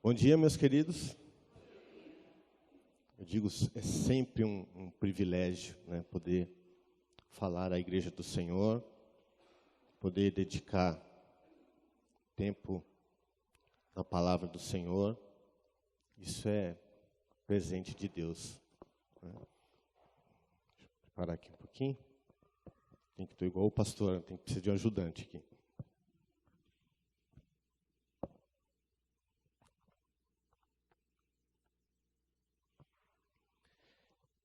Bom dia, meus queridos. Eu digo, é sempre um privilégio, né, poder falar à Igreja do Senhor, poder dedicar tempo na palavra do Senhor. Isso é presente de Deus. Deixa eu preparar aqui um pouquinho. Tem que estar igual o pastor, tem que precisar de um ajudante aqui.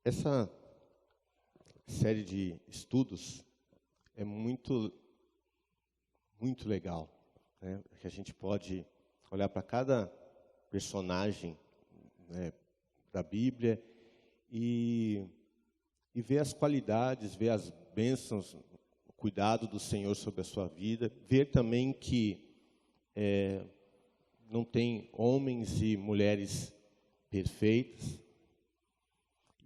Essa série de estudos é muito legal, né? Que a gente pode olhar para cada personagem, né, da Bíblia e ver as qualidades, ver as bênçãos, o cuidado do Senhor sobre a sua vida, ver também que não tem homens e mulheres perfeitas.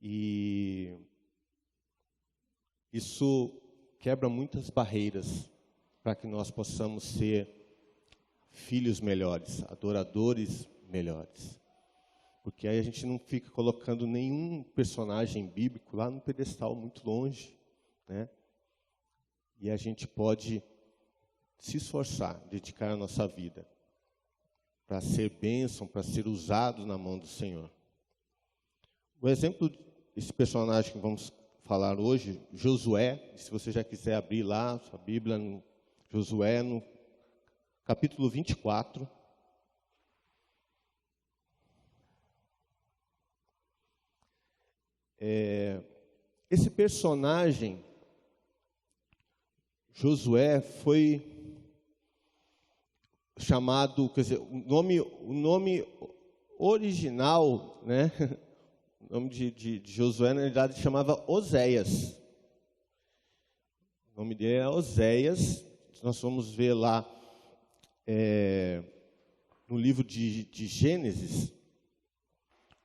E isso quebra muitas barreiras para que nós possamos ser filhos melhores, adoradores melhores. Porque aí a gente não fica colocando nenhum personagem bíblico lá no pedestal muito longe, né? E a gente pode se esforçar, dedicar a nossa vida para ser bênção, para ser usado na mão do Senhor. O exemplo desse personagem que vamos falar hoje, Josué, se você já quiser abrir lá sua Bíblia, no Josué, no capítulo 24. Esse personagem, Josué, foi chamado, quer dizer, o nome original, né? O nome de Josué, na realidade, chamava Oséias. O nome dele é Oséias. Nós vamos ver lá no livro de Gênesis,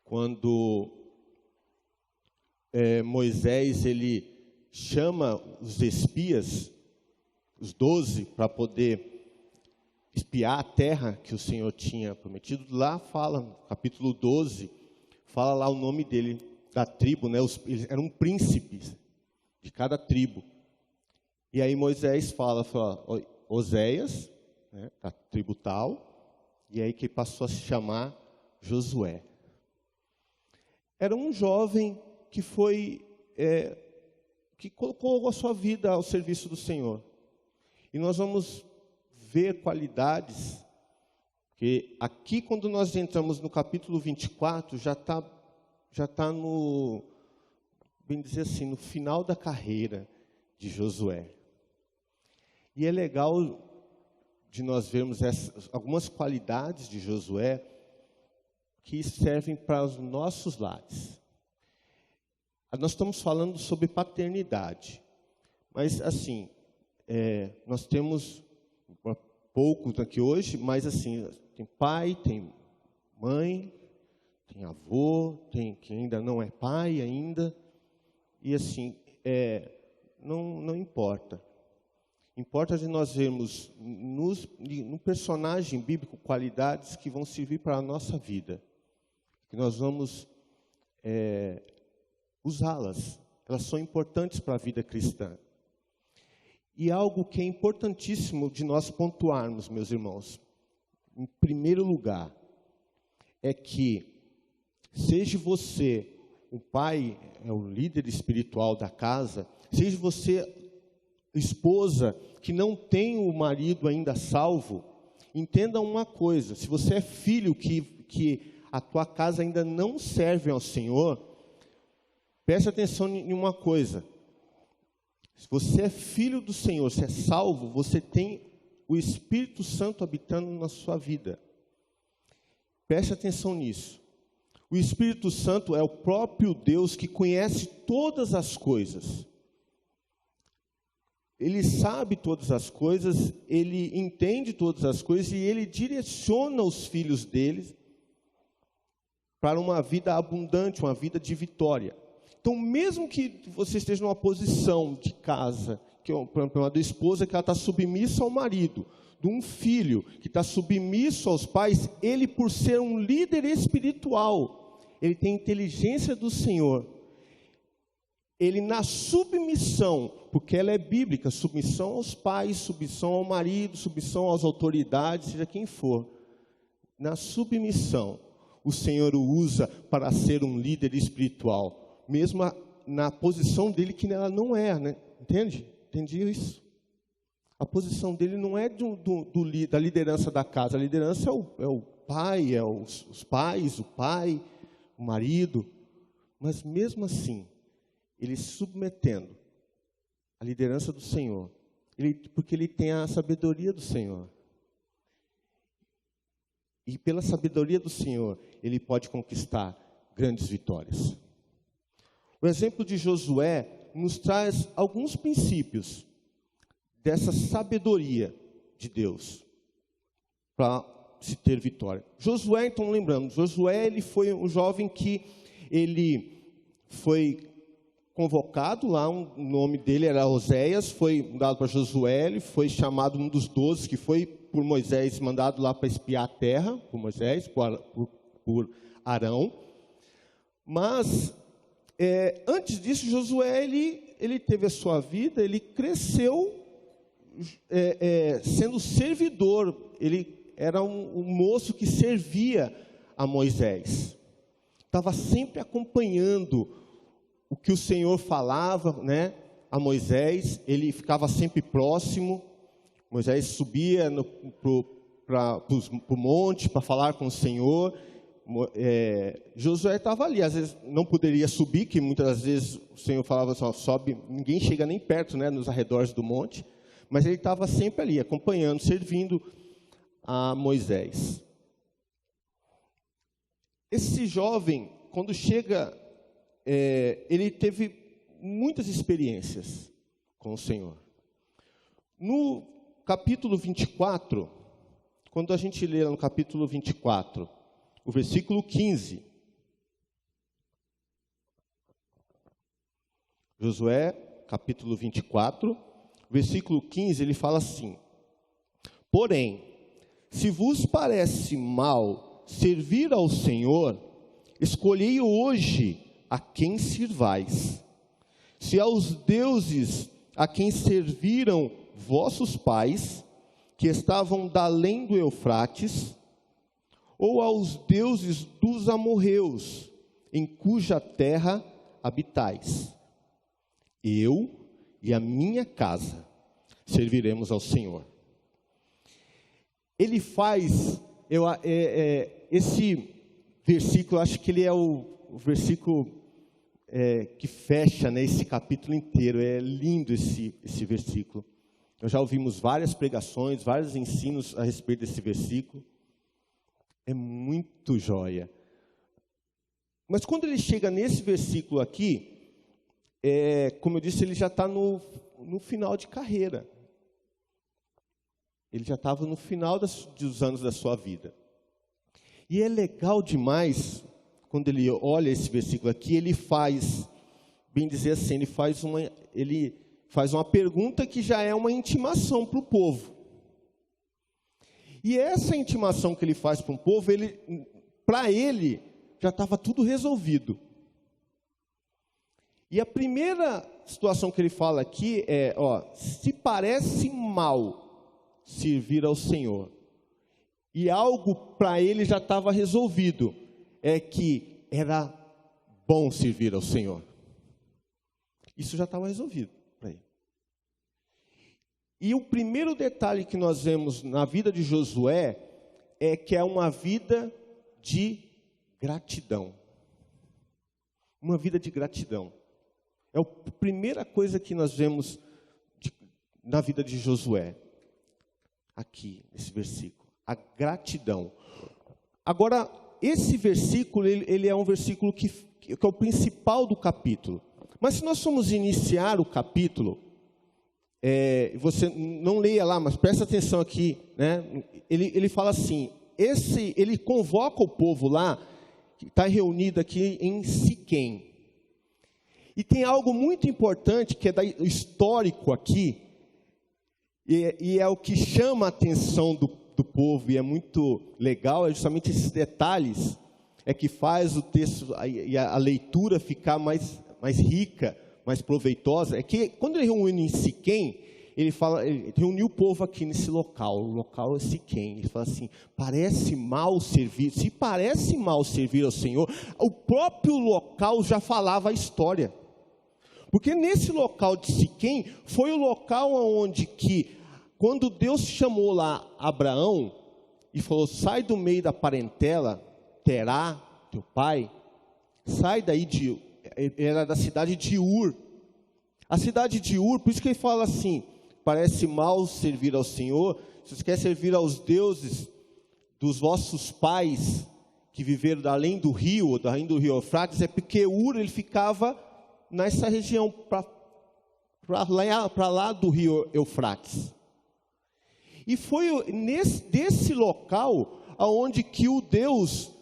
quando Moisés ele chama os espias, os 12, para poder espiar a terra que o Senhor tinha prometido. Lá fala, no capítulo 12, fala lá o nome dele, da tribo, né? Eles eram príncipes de cada tribo. E aí Moisés fala Oséias, né, da tribo tal, e aí que passou a se chamar Josué. Era um jovem que que colocou a sua vida ao serviço do Senhor. E nós vamos ver qualidades, que aqui quando nós entramos no capítulo 24, já tá no, bem dizer assim, no final da carreira de Josué. E é legal de nós vermos algumas qualidades de Josué que servem para os nossos lares. Nós estamos falando sobre paternidade, mas assim, nós temos poucos aqui hoje, mas assim, tem pai, tem mãe, tem avô, tem quem ainda não é pai ainda, e assim, não importa. Importa de nós vermos no personagem bíblico qualidades que vão servir para a nossa vida, que nós vamos usá-las. Elas são importantes para a vida cristã. E algo que é importantíssimo de nós pontuarmos, meus irmãos, em primeiro lugar, é que, seja você o pai, o líder espiritual da casa, seja você esposa que não tem o marido ainda salvo, entenda uma coisa: se você é filho que a tua casa ainda não serve ao Senhor, preste atenção em uma coisa. Se você é filho do Senhor, se é salvo, você tem o Espírito Santo habitando na sua vida. Preste atenção nisso. O Espírito Santo é o próprio Deus que conhece todas as coisas. Ele sabe todas as coisas, ele entende todas as coisas e ele direciona os filhos dele para uma vida abundante, uma vida de vitória. Então, mesmo que você esteja numa posição de casa, que é uma da esposa, que ela está submissa ao marido, de um filho que está submisso aos pais, ele, por ser um líder espiritual, ele tem a inteligência do Senhor. Ele, na submissão, porque ela é bíblica, submissão aos pais, submissão ao marido, submissão às autoridades, seja quem for. Na submissão, o Senhor o usa para ser um líder espiritual, mesmo na posição dele que ela não é, né? Entende? Entendi isso? A posição dele não é da liderança da casa. A liderança é o pai, os pais, o pai, o marido. Mas mesmo assim, ele se submetendo à liderança do Senhor, porque ele tem a sabedoria do Senhor. E pela sabedoria do Senhor, ele pode conquistar grandes vitórias. O exemplo de Josué nos traz alguns princípios dessa sabedoria de Deus para se ter vitória. Josué, então, lembrando, Josué, ele foi um jovem que ele foi convocado lá, o nome dele era Oséias, foi dado para Josué, ele foi chamado um dos 12, que foi por Moisés mandado lá para espiar a terra, por Moisés, por Arão. Mas, antes disso, Josué, ele teve a sua vida, ele cresceu sendo servidor. Ele era um moço que servia a Moisés. Estava sempre acompanhando o que o Senhor falava, né, a Moisés. Ele ficava sempre próximo. Moisés subia para o monte para falar com o Senhor. Josué estava ali. Às vezes não poderia subir, que muitas vezes o Senhor falava assim, ó, sobe, ninguém chega nem perto, né, nos arredores do monte. Mas ele estava sempre ali, acompanhando, servindo a Moisés. Esse jovem, quando chega, ele teve muitas experiências com o Senhor. No capítulo 24, quando a gente lê no capítulo 24, o versículo 15. Josué, capítulo 24, versículo 15, ele fala assim: porém, se vos parece mal servir ao Senhor, escolhei hoje a quem sirvais. Se aos deuses a quem serviram vossos pais, que estavam da além do Eufrates, ou aos deuses dos amorreus, em cuja terra habitais. Eu e a minha casa serviremos ao Senhor. Ele faz, esse versículo, acho que ele é o versículo que fecha, né, esse capítulo inteiro. É lindo esse versículo. Nós já ouvimos várias pregações, vários ensinos a respeito desse versículo. É muito joia. Mas quando ele chega nesse versículo aqui, como eu disse, ele já está no final de carreira. Ele já estava no final dos anos da sua vida. E é legal demais, quando ele olha esse versículo aqui, ele faz, bem dizer assim, ele faz uma pergunta que já é uma intimação para o povo. E essa intimação que ele faz para o povo, para ele, já estava tudo resolvido. E a primeira situação que ele fala aqui é, se parece mal servir ao Senhor, e algo para ele já estava resolvido, é que era bom servir ao Senhor. Isso já estava resolvido para ele. E o primeiro detalhe que nós vemos na vida de Josué é que é uma vida de gratidão. Uma vida de gratidão. É a primeira coisa que nós vemos na vida de Josué. Aqui, nesse versículo. A gratidão. Agora, esse versículo, ele é um versículo que é o principal do capítulo. Mas se nós formos iniciar o capítulo, você não leia lá, mas presta atenção aqui, né? Ele fala assim, ele convoca o povo lá, que está reunido aqui em Siquém. E tem algo muito importante, que é histórico aqui. E é o que chama a atenção do povo, e é muito legal, é justamente esses detalhes, é que faz o texto e a leitura ficar mais rica, mais proveitosa. É que quando ele reúne em Siquém, ele reuniu o povo aqui nesse local, o local é Siquém. Ele fala assim: parece mal servir, se parece mal servir ao Senhor, o próprio local já falava a história. Porque nesse local de Siquém, foi o local onde que, quando Deus chamou lá Abraão, e falou: sai do meio da parentela, Terá, teu pai, sai daí era da cidade de Ur. A cidade de Ur, por isso que ele fala assim: parece mal servir ao Senhor, se você quer servir aos deuses dos vossos pais, que viveram além do rio Eufrates, é porque Ur, ele ficava nessa região, para lá do rio Eufrates. E foi desse local, aonde que o Deus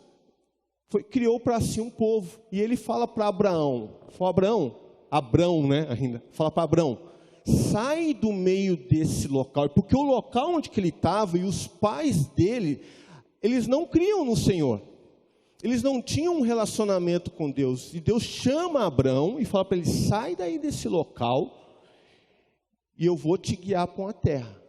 criou para si um povo. E ele fala para Abraão, Abrão, né, ainda, fala para Abrão: sai do meio desse local, porque o local onde que ele estava, e os pais dele, eles não criam no Senhor, eles não tinham um relacionamento com Deus, e Deus chama Abrão e fala para ele: sai daí desse local, e eu vou te guiar para uma terra.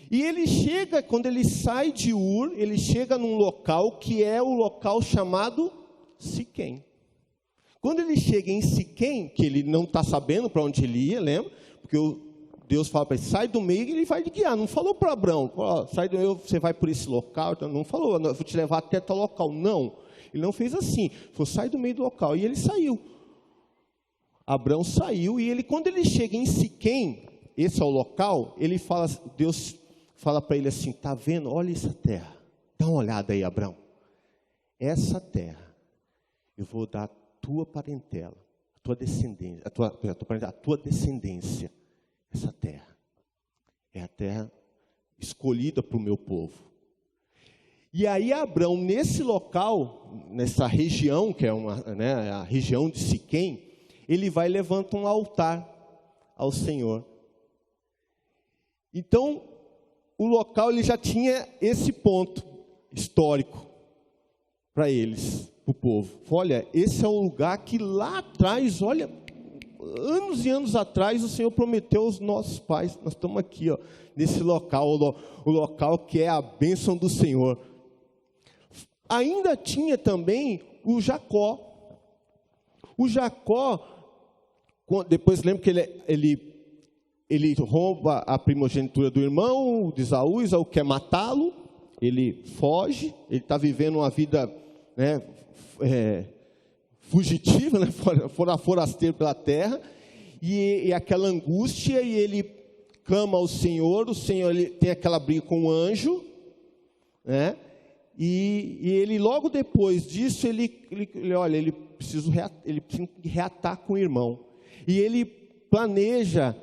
E ele chega, quando ele sai de Ur, ele chega num local que é o local chamado Siquém. Quando ele chega em Siquém, que ele não está sabendo para onde ele ia, lembra? Porque Deus fala para ele: sai do meio, e ele vai lhe guiar. Não falou para Abrão: sai do meio, você vai por esse local. Então, não falou: eu vou te levar até tal local. Não, ele não fez assim. Falou: sai do meio do local. E ele saiu. Abrão saiu, e quando ele chega em Siquém, esse é o local, Deus fala para ele assim: está vendo? Olha essa terra. Dá uma olhada aí, Abrão. Essa terra, eu vou dar a tua parentela, a tua descendência, a tua descendência. Essa terra é a terra escolhida para o meu povo. E aí Abrão, nesse local, nessa região, que é a região de Siquém, ele vai e levanta um altar ao Senhor. Então, o local, ele já tinha esse ponto histórico para eles, para o povo. Olha, esse é um lugar que lá atrás, olha, anos e anos atrás, o Senhor prometeu aos nossos pais. Nós estamos aqui, nesse local, o local que é a bênção do Senhor. Ainda tinha também o Jacó. O Jacó, depois lembra que ele rouba a primogenitura do irmão, de Esaú. Esaú quer matá-lo, ele foge, ele está vivendo uma vida, fugitiva, forasteiro pela terra, e aquela angústia, e ele clama ao Senhor. O Senhor, ele tem aquela briga com o anjo, né? E ele, logo depois disso, ele precisa reatar com o irmão, e ele planeja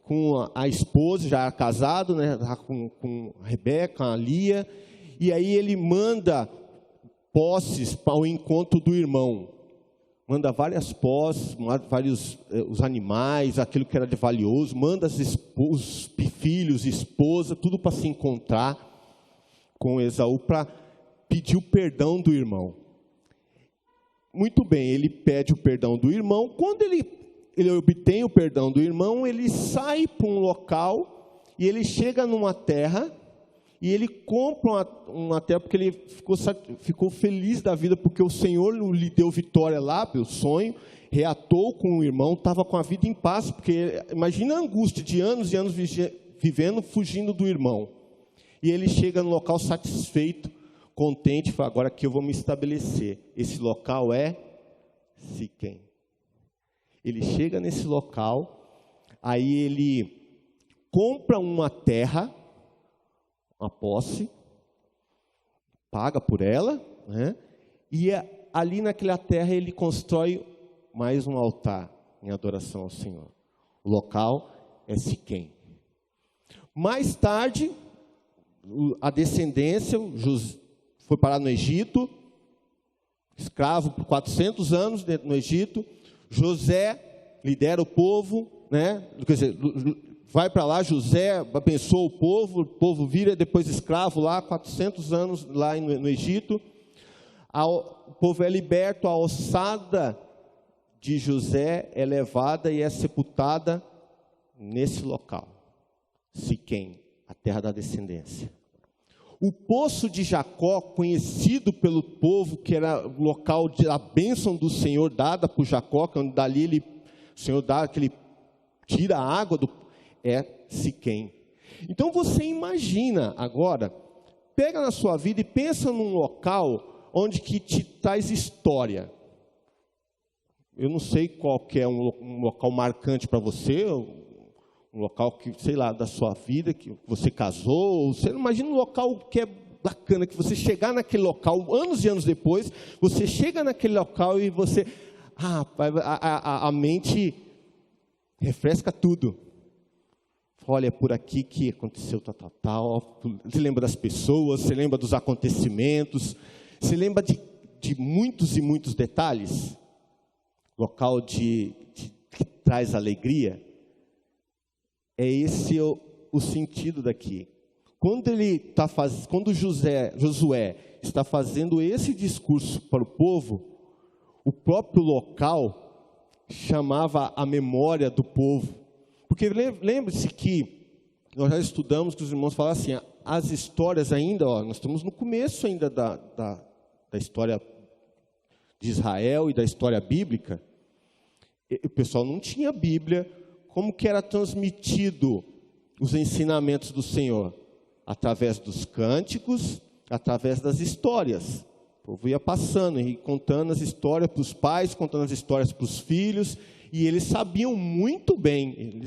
com a esposa, já era casado, né, com a Rebeca, a Lia, e aí ele manda posses para o encontro do irmão. Manda várias posses, os animais, aquilo que era de valioso, manda os filhos, esposa, tudo para se encontrar com Esaú, para pedir o perdão do irmão. Muito bem, ele pede o perdão do irmão. Quando ele obtém o perdão do irmão, ele sai para um local, e ele chega numa terra, e ele compra uma terra, porque ele ficou feliz da vida, porque o Senhor lhe deu vitória lá, pelo sonho, reatou com o irmão, estava com a vida em paz, porque imagina a angústia de anos e anos vivendo, fugindo do irmão. E ele chega no local satisfeito, contente, fala: agora aqui eu vou me estabelecer. Esse local é Siquém. Ele chega nesse local, aí ele compra uma terra, uma posse, paga por ela, né? E ali naquela terra ele constrói mais um altar em adoração ao Senhor. O local é Siquém. Mais tarde, a descendência foi parar no Egito, escravo por 400 anos dentro do Egito. José lidera o povo, né? Quer dizer, vai para lá, José abençoa o povo vira depois escravo lá, 400 anos lá no Egito. O povo é liberto, a ossada de José é levada e é sepultada nesse local, Siquém, a terra da descendência. O poço de Jacó, conhecido pelo povo, que era o local da bênção do Senhor dada por Jacó, que dali o Senhor dá que ele tira a água é Siquém. Então você imagina agora, pega na sua vida e pensa num local onde que te traz história. Eu não sei qual que é um local marcante para você, um local que, sei lá, da sua vida, que você casou, você imagina um local que é bacana, que você chegar naquele local, anos e anos depois, você chega naquele local e você, a mente refresca tudo. Olha, é por aqui que aconteceu tal. Você lembra das pessoas, você lembra dos acontecimentos, você lembra de muitos e muitos detalhes. Local que traz alegria. É esse o sentido daqui. Quando Josué está fazendo esse discurso para o povo, o próprio local chamava a memória do povo. Porque lembre-se que nós já estudamos, que os irmãos falam assim, as histórias ainda, nós estamos no começo ainda da história de Israel e da história bíblica. O pessoal não tinha Bíblia. Como que era transmitido os ensinamentos do Senhor? Através dos cânticos, através das histórias. O povo ia passando e contando as histórias para os pais, contando as histórias para os filhos, e eles sabiam muito bem,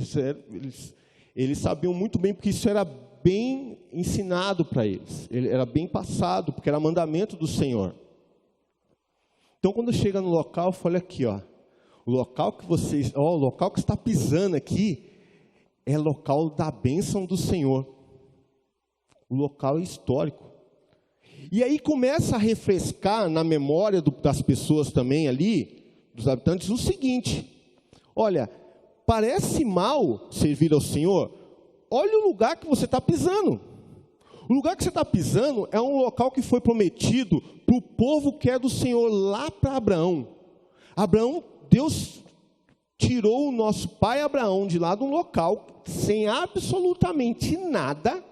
eles sabiam muito bem, porque isso era bem ensinado para eles, era bem passado, porque era mandamento do Senhor. Então, quando chega no local, olha aqui, o local que o local que está pisando aqui é local da bênção do Senhor. O local é histórico. E aí começa a refrescar na memória das pessoas também ali, dos habitantes, o seguinte: olha, parece mal servir ao Senhor? Olha o lugar que você está pisando. O lugar que você está pisando é um local que foi prometido para o povo que é do Senhor lá para Abraão. Deus tirou o nosso pai Abraão de lá de um local sem absolutamente nada.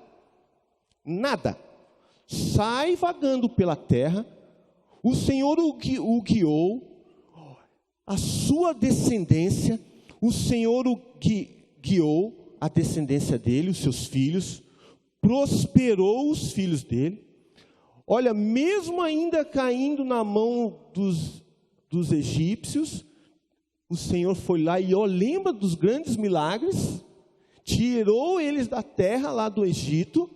Sai vagando pela terra, o Senhor o guiou, a sua descendência, o Senhor guiou a descendência dele, os seus filhos, prosperou os filhos dele. Olha, mesmo ainda caindo na mão dos egípcios, o Senhor foi lá e lembra dos grandes milagres, tirou eles da terra lá do Egito,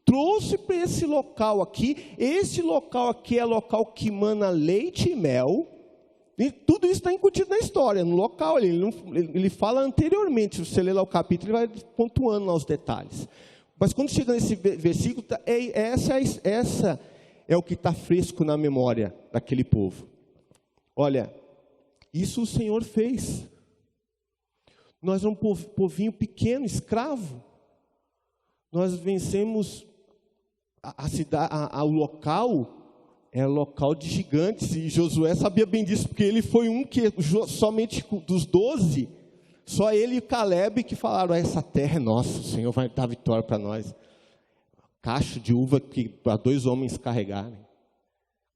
trouxe para esse local aqui. Esse local aqui é local que mana leite e mel, e tudo isso está incutido na história, no local. Ele fala anteriormente, se você ler lá o capítulo, ele vai pontuando lá os detalhes. Mas quando chega nesse versículo, essa é o que está fresco na memória daquele povo. Olha, isso o Senhor fez. Nós somos um povinho pequeno, escravo. Nós vencemos a cidade, o local é local de gigantes, e Josué sabia bem disso, porque ele foi um que, somente dos 12, só ele e Caleb que falaram: essa terra é nossa, o Senhor vai dar vitória para nós. Cacho de uva para 2 homens carregarem,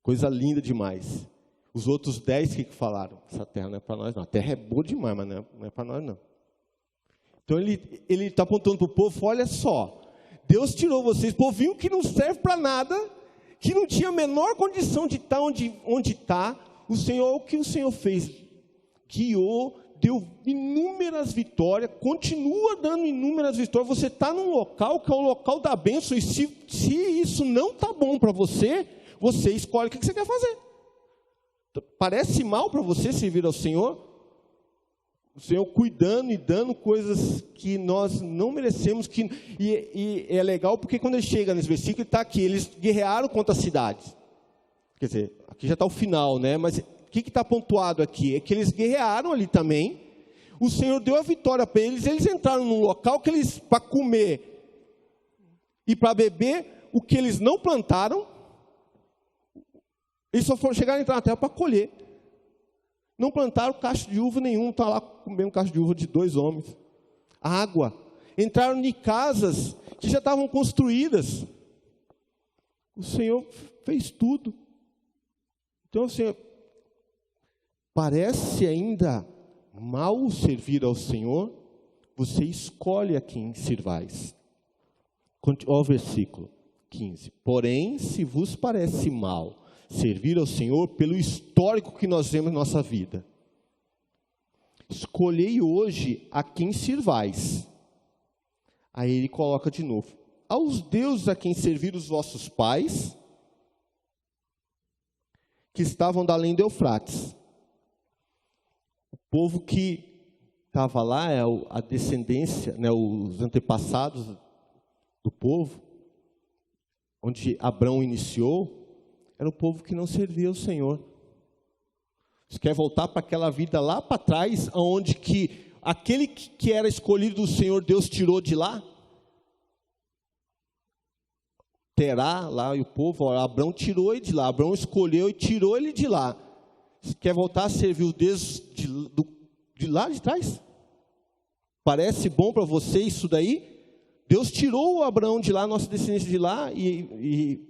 coisa linda demais. Os outros 10 que falaram: essa terra não é para nós não, a terra é boa demais, mas não é para nós não. Então ele está apontando para o povo: olha só, Deus tirou vocês, povinho que não serve para nada, que não tinha a menor condição de estar onde está. O que o Senhor fez? Guiou, deu inúmeras vitórias, continua dando inúmeras vitórias. Você está num local que é o local da bênção, e se isso não está bom para você, você escolhe o que você quer fazer. Parece mal para você servir ao Senhor? O Senhor cuidando e dando coisas que nós não merecemos. E é legal porque quando ele chega nesse versículo, está aqui: eles guerrearam contra as cidades. Quer dizer, aqui já está o final, né? Mas o que está pontuado aqui? É que eles guerrearam ali também. O Senhor deu a vitória para eles. Eles entraram num local que eles, para comer e para beber, o que eles não plantaram, eles só foram chegar a entrar na terra para colher. Não plantaram cacho de uva nenhum, está lá comendo cacho de uva de 2 homens. Água. Entraram em casas que já estavam construídas. O Senhor fez tudo. Então, assim, parece ainda mal servir ao Senhor, você escolhe a quem sirvais. Olha o versículo 15. Porém, se vos parece mal servir ao Senhor, pelo histórico que nós vemos na nossa vida, escolhei hoje a quem sirvais. Aí ele coloca de novo: aos deuses a quem serviram os vossos pais, que estavam da além do Eufrates. O povo que estava lá, a descendência, né, os antepassados do povo, onde Abrão iniciou, era o povo que não servia ao Senhor. Você quer voltar para aquela vida lá para trás, onde que aquele que era escolhido do Senhor, Deus tirou de lá? Terá lá e o povo, Abrão tirou ele de lá, Abrão escolheu e tirou ele de lá. Você quer voltar a servir o Deus de lá de trás? Parece bom para você isso daí? Deus tirou o Abraão de lá, nossa descendência de lá, e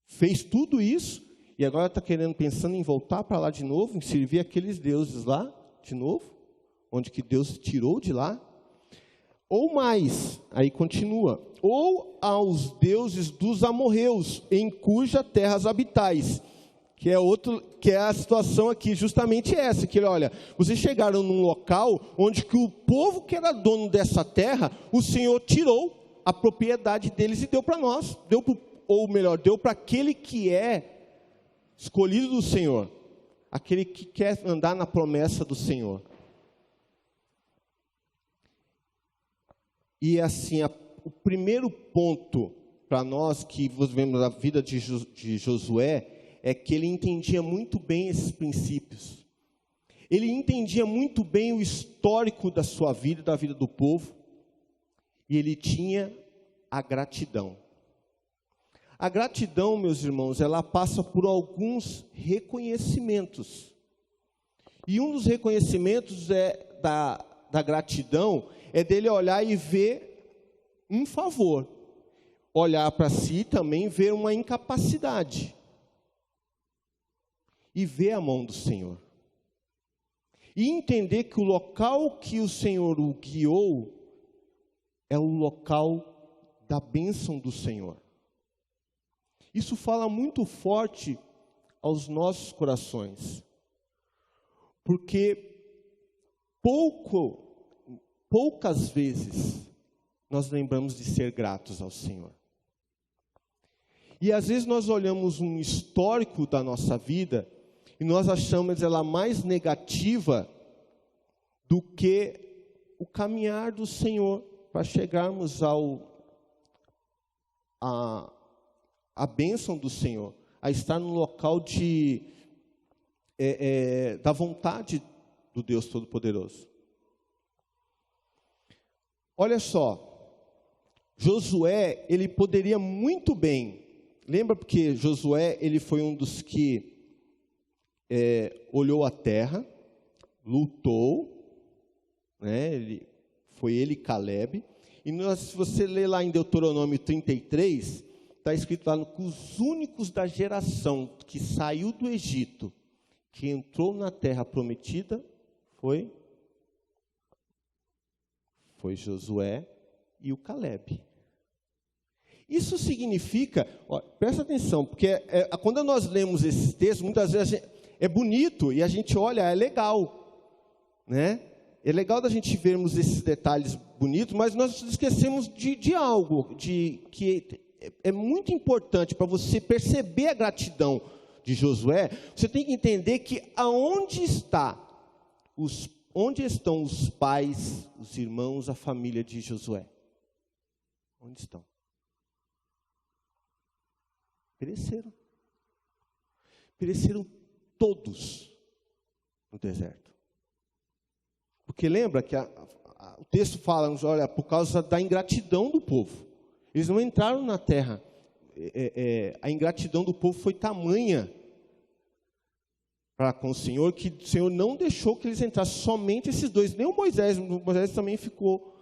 fez tudo isso, e agora está pensando em voltar para lá de novo, em servir aqueles deuses lá de novo, onde que Deus tirou de lá. Ou mais, aí continua, ou aos deuses dos amorreus, em cuja terras habitais, que é a situação aqui, justamente essa, que olha, vocês chegaram num local onde que o povo que era dono dessa terra, o Senhor tirou a propriedade deles e deu para nós, ou melhor, deu para aquele que é escolhido do Senhor, aquele que quer andar na promessa do Senhor. E assim, o primeiro ponto para nós que vemos a vida de Josué é que ele entendia muito bem esses princípios. Ele entendia muito bem o histórico da sua vida, da vida do povo, e ele tinha a gratidão. A gratidão, meus irmãos, ela passa por alguns reconhecimentos. E um dos reconhecimentos da gratidão é dele olhar e ver um favor. Olhar para si também ver uma incapacidade. E ver a mão do Senhor. E entender que o local que o Senhor o guiou é o local da bênção do Senhor. Isso fala muito forte aos nossos corações, porque poucas vezes nós lembramos de ser gratos ao Senhor. E às vezes nós olhamos um histórico da nossa vida e nós achamos ela mais negativa do que o caminhar do Senhor para chegarmos a bênção do Senhor, a estar no local da vontade do Deus Todo-Poderoso. Olha só, Josué, ele poderia muito bem, lembra porque Josué, ele foi um dos que olhou a terra, lutou, né, foi ele e Caleb, e se você ler lá em Deuteronômio 33, está escrito lá que os únicos da geração que saiu do Egito, que entrou na terra prometida, foi Josué e o Caleb. Isso significa, presta atenção, porque quando nós lemos esses textos, muitas vezes é bonito e a gente olha, é legal, né? É legal da gente vermos esses detalhes bonitos, mas nós esquecemos de algo, que é muito importante para você perceber a gratidão de Josué. Você tem que entender que onde estão os pais, os irmãos, a família de Josué? Onde estão? Pereceram. Pereceram todos no deserto. Porque lembra que o texto fala, olha, por causa da ingratidão do povo. Eles não entraram na terra. A ingratidão do povo foi tamanha para com o Senhor, que o Senhor não deixou que eles entrassem, somente esses dois. Nem o Moisés também ficou,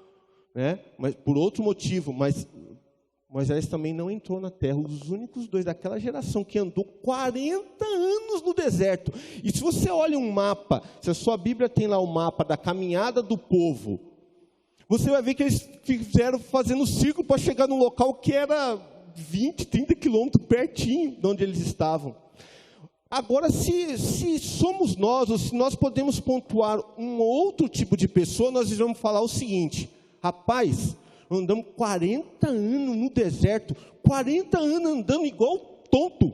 né? Mas, por outro motivo, mas Moisés também não entrou na terra. Os únicos dois daquela geração que andou 40 anos no deserto. E se você olha um mapa, se a sua Bíblia tem lá o mapa da caminhada do povo, você vai ver que eles fizeram fazendo círculo para chegar num local que era 20, 30 quilômetros pertinho de onde eles estavam. Agora, se somos nós, ou se nós podemos pontuar um outro tipo de pessoa, nós vamos falar o seguinte: rapaz, andamos 40 anos no deserto, 40 anos andando igual tonto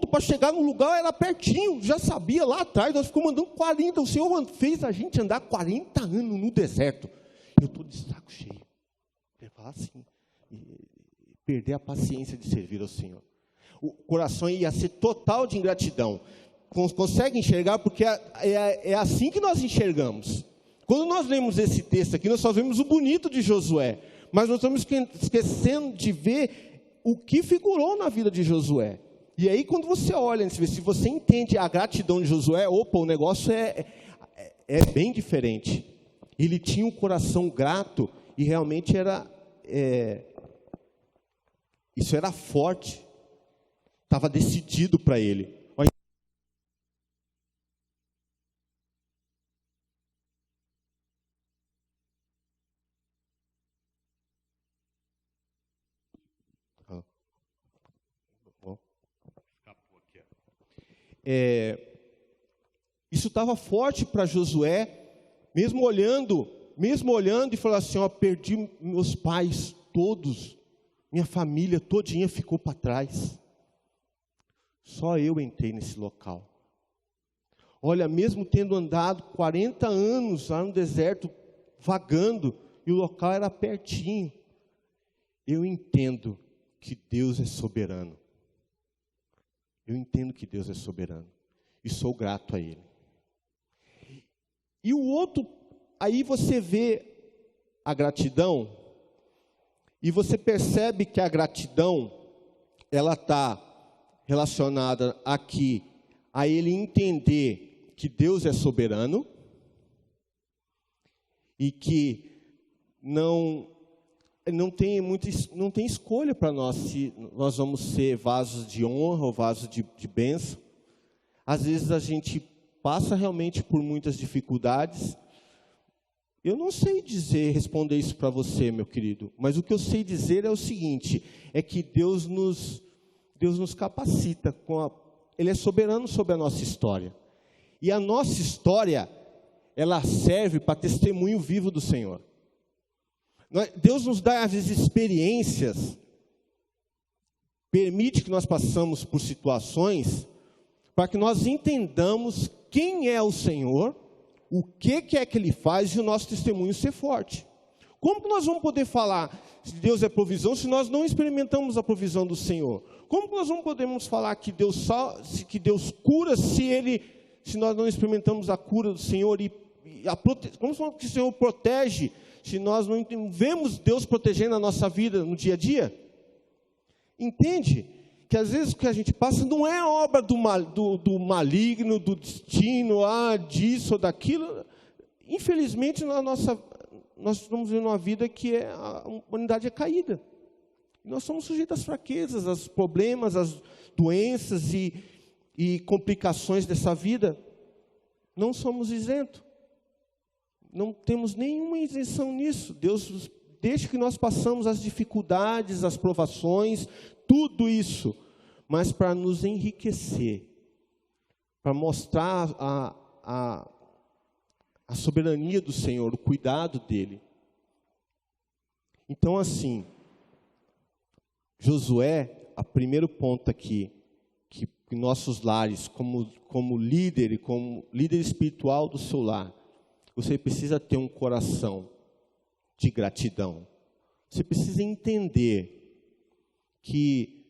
para chegar no lugar, era pertinho, já sabia lá atrás, nós ficamos andando 40, o Senhor fez a gente andar 40 anos no deserto. Eu estou de saco cheio. Ele fala assim, perder a paciência de servir ao Senhor. O coração ia ser total de ingratidão. Consegue enxergar? Porque é assim que nós enxergamos. Quando nós lemos esse texto aqui, nós só vemos o bonito de Josué, mas nós estamos esquecendo de ver o que figurou na vida de Josué. E aí, quando você olha, se você entende a gratidão de Josué, opa, o negócio é bem diferente. Ele tinha um coração grato e realmente isso era forte. Estava decidido para ele. Isso estava forte para Josué, mesmo olhando e falando assim, ó, perdi meus pais todos, minha família todinha ficou para trás. Só eu entrei nesse local. Olha, mesmo tendo andado 40 anos lá no deserto, vagando, e o local era pertinho, eu entendo que Deus é soberano. Eu entendo que Deus é soberano. E sou grato a Ele. E o outro, aí você vê a gratidão, e você percebe que a gratidão, ela está relacionada aqui a ele entender que Deus é soberano e que não tem escolha para nós se nós vamos ser vasos de honra ou vasos de bênção. Às vezes a gente passa realmente por muitas dificuldades. Eu não sei responder isso para você, meu querido, mas o que eu sei dizer é o seguinte, é que Deus nos capacita, Ele é soberano sobre a nossa história. E a nossa história, ela serve para testemunho vivo do Senhor. Deus nos dá, às vezes, experiências, permite que nós passamos por situações, para que nós entendamos quem é o Senhor, o que é que Ele faz e o nosso testemunho ser forte. Como que nós vamos poder falar que Deus é provisão se nós não experimentamos a provisão do Senhor? Como que nós não podemos falar que Deus cura se nós não experimentamos a cura do Senhor? Como que o Senhor protege se nós não vemos Deus protegendo a nossa vida no dia a dia? Entende? Que às vezes o que a gente passa não é obra do maligno, do destino, disso ou daquilo. Infelizmente, nós estamos vivendo uma vida que a humanidade é caída. Nós somos sujeitos às fraquezas, aos problemas, às doenças e complicações dessa vida. Não somos isentos. Não temos nenhuma isenção nisso. Deus deixa que nós passamos as dificuldades, as provações, tudo isso, mas para nos enriquecer, para mostrar a soberania do Senhor, o cuidado dEle. Então, assim, Josué, o primeiro ponto aqui, que nossos lares, como líder espiritual do seu lar, você precisa ter um coração de gratidão. Você precisa entender que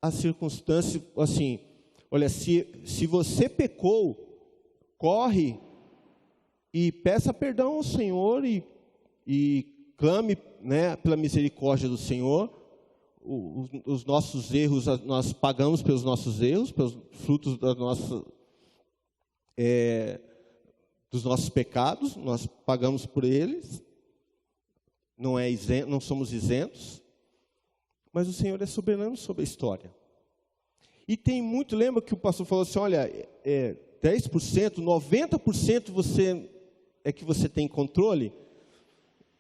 as circunstâncias, assim, olha, se você pecou, corre e peça perdão ao Senhor e clame, né, pela misericórdia do Senhor. Os nossos erros, nós pagamos pelos nossos erros, pelos frutos da nossa, dos nossos pecados, nós pagamos por eles, não somos isentos, mas o Senhor é soberano sobre a história. E tem muito, lembra que o pastor falou assim, olha, 10%, 90% que você tem controle?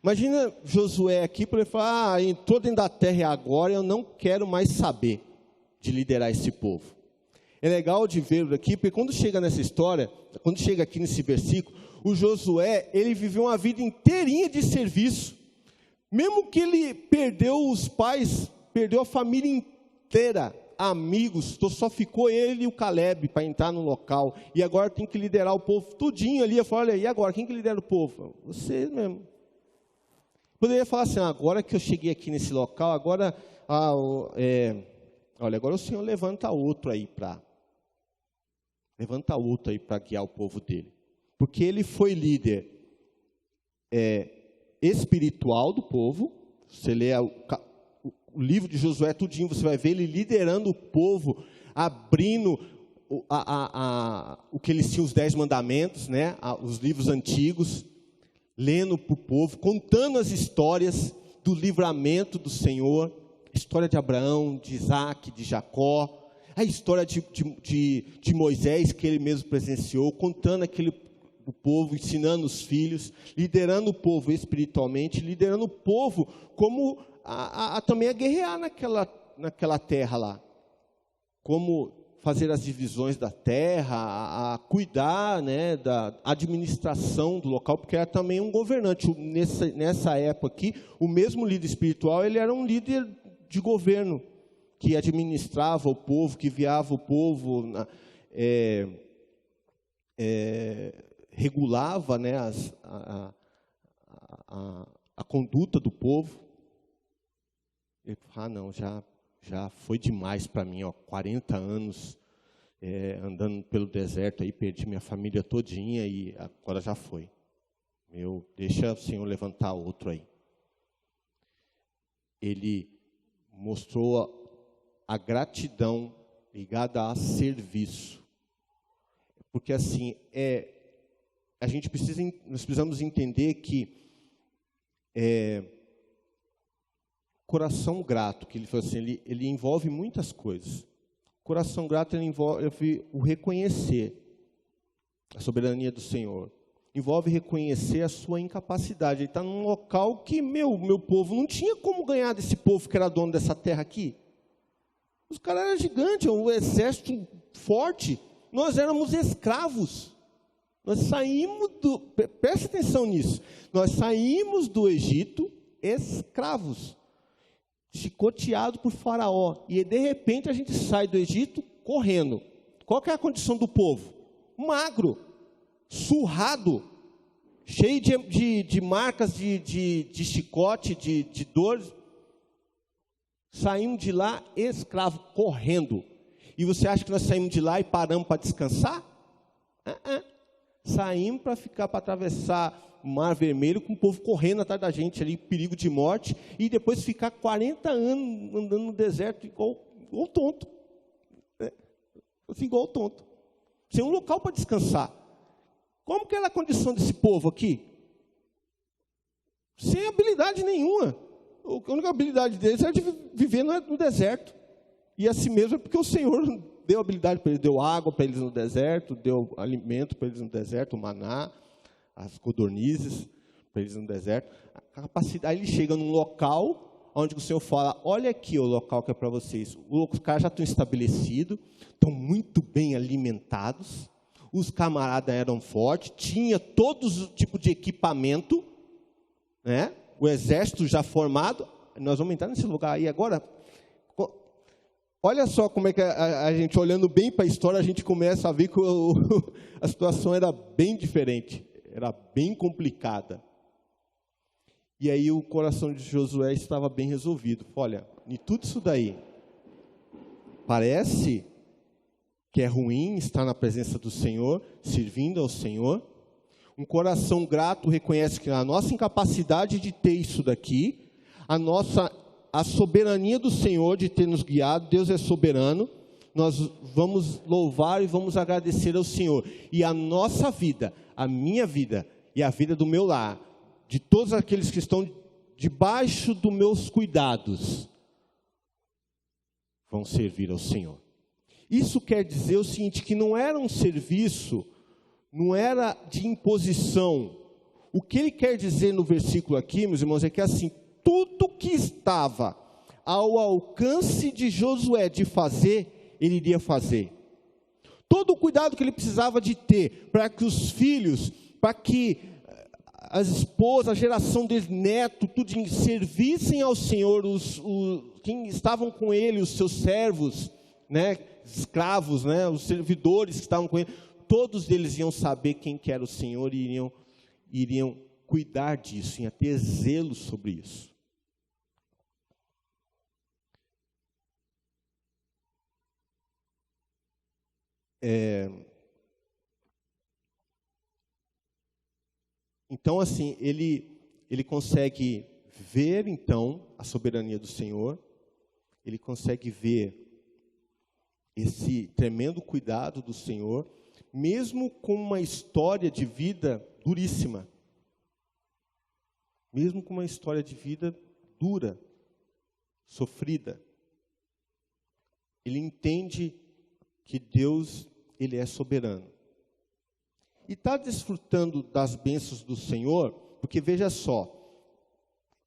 Imagina Josué aqui, para ele falar, entrou dentro da terra e agora eu não quero mais saber de liderar esse povo. É legal de ver aqui, porque quando chega nessa história, quando chega aqui nesse versículo, o Josué, ele viveu uma vida inteirinha de serviço. Mesmo que ele perdeu os pais, perdeu a família inteira, amigos, só ficou ele e o Caleb para entrar no local. E agora tem que liderar o povo tudinho ali. Eu falo, olha, e agora, quem que lidera o povo? Você mesmo. Poderia falar assim, agora que eu cheguei aqui nesse local, agora, olha, agora o Senhor levanta outro aí para guiar o povo dele. Porque ele foi líder espiritual do povo. Você lê o livro de Josué tudinho, você vai ver ele liderando o povo, abrindo o que eles tinham, os 10 mandamentos, né? Os livros antigos, lendo para o povo, contando as histórias do livramento do Senhor, a história de Abraão, de Isaac, de Jacó, a história de Moisés, que ele mesmo presenciou, contando o povo, ensinando os filhos, liderando o povo espiritualmente, liderando o povo como também a guerrear naquela terra lá, como fazer as divisões da terra, a cuidar, né, da administração do local, porque era também um governante. Nessa época aqui, o mesmo líder espiritual, ele era um líder de governo, que administrava o povo, que guiava o povo, regulava, né, a conduta do povo. Ele falou, não, já foi demais para mim, 40 anos andando pelo deserto, aí perdi minha família todinha e agora já foi. Deixa o Senhor levantar outro aí. Ele mostrou a gratidão ligada a serviço. Porque assim, nós precisamos entender que coração grato, que ele falou assim, ele envolve muitas coisas. Coração grato, ele envolve o reconhecer a soberania do Senhor. Envolve reconhecer a sua incapacidade. Ele está num local que, meu povo, não tinha como ganhar desse povo que era dono dessa terra aqui. Os caras eram gigantes, um exército forte. Nós éramos escravos. Nós saímos preste atenção nisso. Nós saímos do Egito escravos, chicoteado por Faraó, e de repente a gente sai do Egito correndo. Qual que é a condição do povo? Magro, surrado, cheio de marcas de chicote, de dores. Saímos de lá escravo, correndo. E você acha que nós saímos de lá e paramos para descansar? Saímos para atravessar o Mar Vermelho, com o povo correndo atrás da gente ali, perigo de morte, e depois ficar 40 anos andando no deserto igual tonto. Assim, igual tonto. Sem um local para descansar. Como que era a condição desse povo aqui? Sem habilidade nenhuma. A única habilidade deles era de viver no deserto. E assim mesmo é porque o Senhor deu habilidade para eles, deu água para eles no deserto, deu alimento para eles no deserto, o maná, as codornizes para eles no deserto. A capacidade, aí ele chega num local onde o Senhor fala, olha aqui o local que é para vocês. Os caras já estão estabelecidos, estão muito bem alimentados, os camaradas eram fortes, tinha todos os tipos de equipamento, né? O exército já formado. Nós vamos entrar nesse lugar aí agora. Olha só como é que a gente, olhando bem para a história, a gente começa a ver que a situação era bem diferente, era bem complicada. E aí o coração de Josué estava bem resolvido. Olha, em tudo isso daí, parece que é ruim estar na presença do Senhor, servindo ao Senhor. Um coração grato reconhece que a nossa incapacidade de ter isso daqui, a soberania do Senhor de ter nos guiado, Deus é soberano, nós vamos louvar e vamos agradecer ao Senhor. E a nossa vida, a minha vida e a vida do meu lar, de todos aqueles que estão debaixo dos meus cuidados, vão servir ao Senhor. Isso quer dizer o seguinte, que não era um serviço, não era de imposição. O que ele quer dizer no versículo aqui, meus irmãos, é que assim, tudo que estava ao alcance de Josué de fazer, ele iria fazer. Todo o cuidado que ele precisava de ter, para que os filhos, para que as esposas, a geração dele, neto, tudo, servissem ao Senhor, quem estavam com ele, os seus servos, né, escravos, né, os servidores que estavam com ele, todos eles iam saber quem que era o Senhor e iriam cuidar disso, iam ter zelo sobre isso. Então, assim, ele consegue ver, então, a soberania do Senhor, ele consegue ver esse tremendo cuidado do Senhor, mesmo com uma história de vida duríssima, mesmo com uma história de vida dura, sofrida. Ele entende que Deus, ele é soberano. E está desfrutando das bênçãos do Senhor, porque veja só,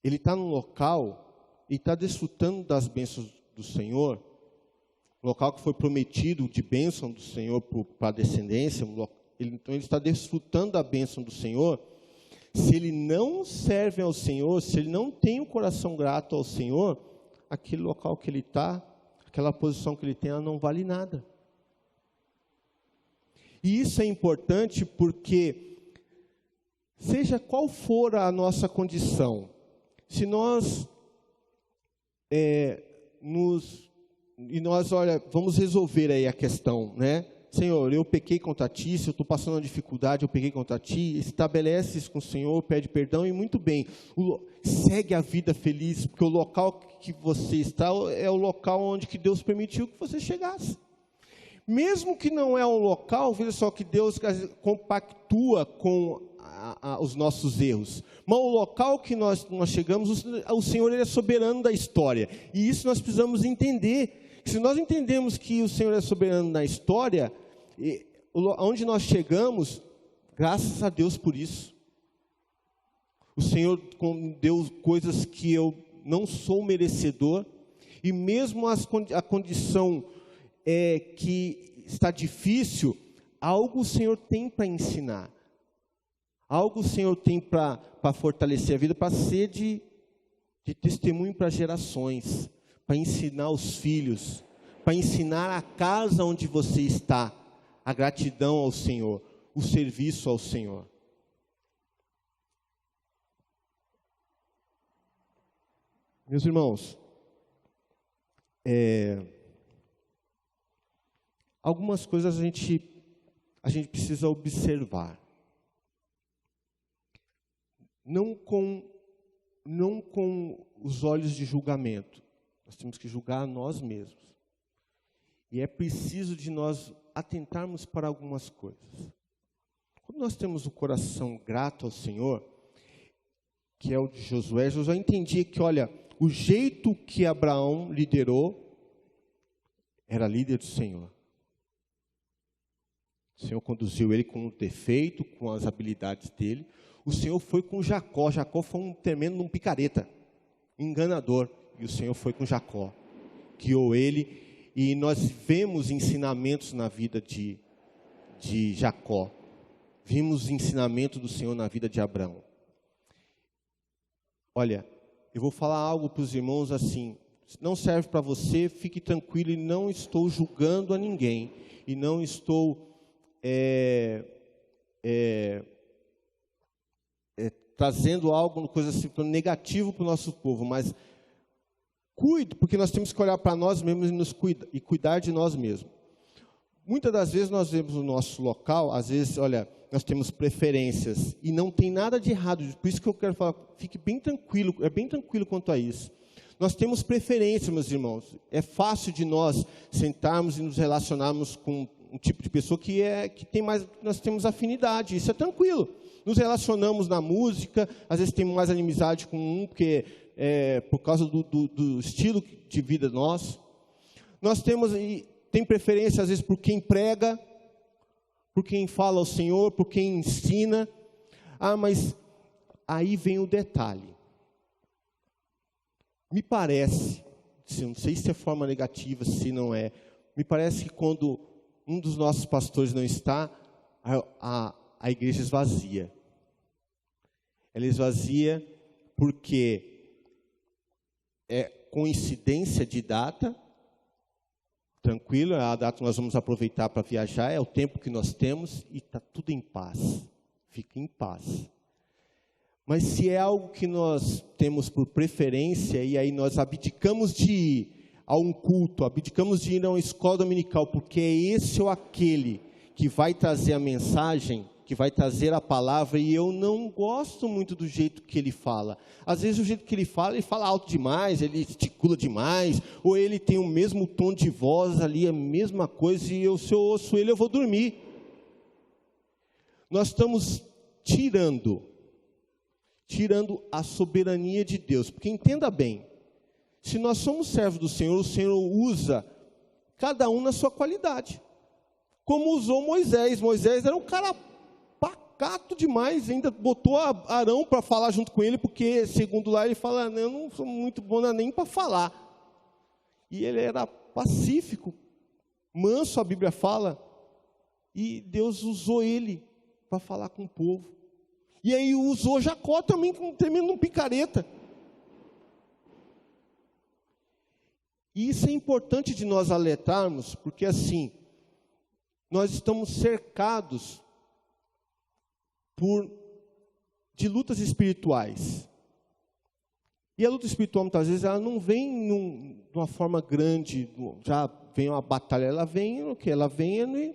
ele está num local e está desfrutando das bênçãos do Senhor, um local que foi prometido de bênção do Senhor para a descendência, então ele está desfrutando da bênção do Senhor. Se ele não serve ao Senhor, se ele não tem um coração grato ao Senhor, aquele local que ele está, aquela posição que ele tem, ela não vale nada. E isso é importante porque, seja qual for a nossa condição, se nós olha, vamos resolver aí a questão, né? Senhor, eu pequei contra ti, se eu estou passando uma dificuldade, eu pequei contra ti, estabelece isso com o Senhor, pede perdão e muito bem, segue a vida feliz, porque o local que você está é o local onde que Deus permitiu que você chegasse. Mesmo que não é um local, veja só que Deus compactua com os nossos erros, mas o local que nós chegamos, o Senhor ele é soberano da história, e isso nós precisamos entender. Se nós entendemos que o Senhor é soberano na história, onde nós chegamos, graças a Deus por isso. O Senhor deu coisas que eu não sou merecedor, e mesmo a condição que está difícil, algo o Senhor tem para ensinar. Algo o Senhor tem para fortalecer a vida, para ser de testemunho para gerações, para ensinar os filhos, para ensinar a casa onde você está, a gratidão ao Senhor, o serviço ao Senhor. Meus irmãos, algumas coisas a gente precisa observar. Não com os olhos de julgamento. Nós temos que julgar a nós mesmos. E é preciso de nós atentarmos para algumas coisas. Quando nós temos o coração grato ao Senhor, que é o de Josué entendia que, olha, o jeito que Abraão liderou, era líder do Senhor. O Senhor conduziu ele com o defeito, com as habilidades dele. O Senhor foi com Jacó. Jacó foi um tremendo picareta, enganador. E o Senhor foi com Jacó, guiou ele. E nós vemos ensinamentos na vida de Jacó. Vimos ensinamento do Senhor na vida de Abraão. Olha, eu vou falar algo para os irmãos assim. Não serve para você, fique tranquilo, e não estou julgando a ninguém. E não estou trazendo algo, coisa assim, negativo para o nosso povo, mas cuide, porque nós temos que olhar para nós mesmos e cuidar de nós mesmos. Muitas das vezes nós vemos o nosso local, às vezes, olha, nós temos preferências, e não tem nada de errado, por isso que eu quero falar, fique bem tranquilo, é bem tranquilo quanto a isso. Nós temos preferência, meus irmãos, é fácil de nós sentarmos e nos relacionarmos com um tipo de pessoa que tem mais, nós temos afinidade, isso é tranquilo. Nos relacionamos na música, às vezes temos mais amizade com um, porque por causa do estilo de vida nosso. Nós tem preferência, às vezes, por quem prega, por quem fala ao Senhor, por quem ensina. Mas aí vem o detalhe. Me parece, não sei se é forma negativa, se não é, me parece que quando um dos nossos pastores não está, a igreja esvazia. Ela esvazia porque é coincidência de data. Tranquilo, é a data que nós vamos aproveitar para viajar, é o tempo que nós temos e está tudo em paz. Fica em paz. Mas se é algo que nós temos por preferência, e aí nós abdicamos de ir a um culto, abdicamos de ir a uma escola dominical, porque é esse ou aquele que vai trazer a mensagem, que vai trazer a palavra, e eu não gosto muito do jeito que ele fala. Às vezes o jeito que ele fala alto demais, ele esticula demais, ou ele tem o mesmo tom de voz ali, a mesma coisa, e se eu ouço ele, eu vou dormir. Nós estamos tirando a soberania de Deus, porque entenda bem, se nós somos servos do Senhor, o Senhor usa cada um na sua qualidade, como usou Moisés. Moisés era um cara pacato demais, ainda botou Arão para falar junto com ele, porque segundo lá ele fala, eu não sou muito bom nem para falar, e ele era pacífico, manso, a Bíblia fala, e Deus usou ele para falar com o povo, e aí usou Jacó também, tremendo um picareta. E isso é importante de nós alertarmos, porque assim, nós estamos cercados de lutas espirituais. E a luta espiritual, muitas vezes, ela não vem de uma forma grande, já vem uma batalha, ela vem no quê? Ela vem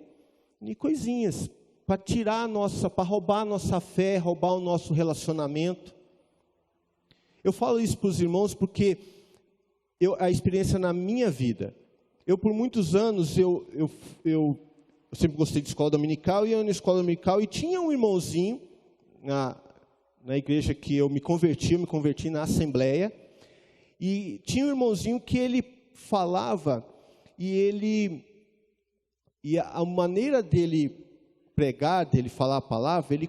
em coisinhas, para para roubar a nossa fé, roubar o nosso relacionamento. Eu falo isso para os irmãos porque a experiência na minha vida, por muitos anos, eu sempre gostei de escola dominical, e eu ia na escola dominical, e tinha um irmãozinho, na igreja que eu me converti na Assembleia, e tinha um irmãozinho que ele falava, e a maneira dele pregar, dele falar a palavra, ele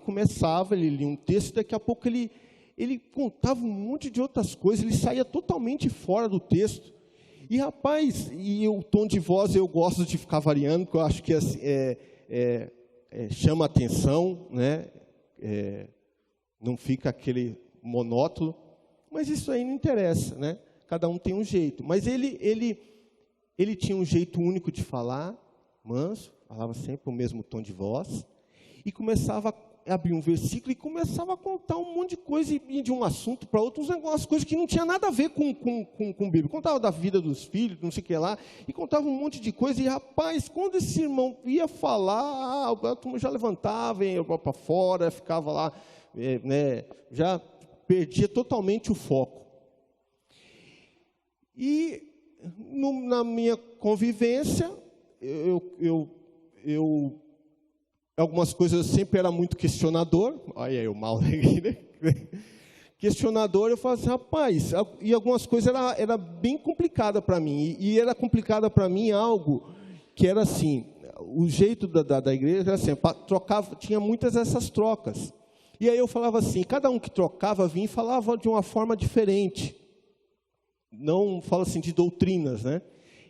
lia um texto, daqui a pouco ele contava um monte de outras coisas, ele saía totalmente fora do texto. E rapaz, o tom de voz eu gosto de ficar variando, porque eu acho que chama atenção, né? Não fica aquele monótono, mas isso aí não interessa, né? Cada um tem um jeito. Mas ele tinha um jeito único de falar, manso, falava sempre o mesmo tom de voz, e começava a abrir um versículo e começava a contar um monte de coisa, e ia de um assunto para outro, umas coisas que não tinha nada a ver com Bíblia. Contava da vida dos filhos, não sei o que lá, e contava um monte de coisa, e rapaz, quando esse irmão ia falar, a turma já levantava, ia para fora, ficava lá, já perdia totalmente o foco. E na minha convivência, algumas coisas eu sempre era muito questionador, olha aí o mal aqui, né? Questionador, eu falava assim, rapaz, e algumas coisas era bem complicada para mim, e era complicada para mim algo que era assim, o jeito da igreja era assim, tinha muitas dessas trocas, e aí eu falava assim, cada um que trocava vinha e falava de uma forma diferente, não falo assim de doutrinas, né?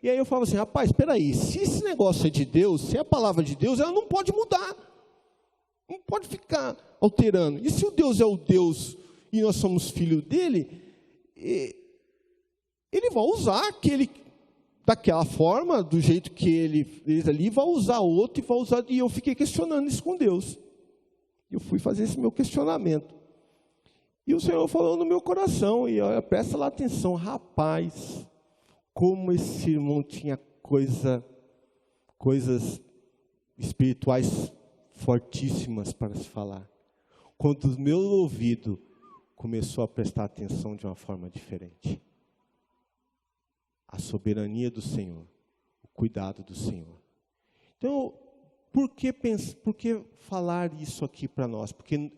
E aí eu falava assim, rapaz, espera aí, se esse negócio é de Deus, se é a palavra de Deus, ela não pode mudar, não pode ficar alterando. E se o Deus é o Deus e nós somos filhos dele, ele vai usar daquela forma, do jeito que ele fez ali, vai usar outro, e eu fiquei questionando isso com Deus. Eu fui fazer esse meu questionamento. E o Senhor falou no meu coração, e olha, presta lá atenção, rapaz, como esse irmão tinha coisas espirituais fortíssimas para se falar. Quando o meu ouvido começou a prestar atenção de uma forma diferente. A soberania do Senhor, o cuidado do Senhor. Então, por que falar isso aqui para nós? Porque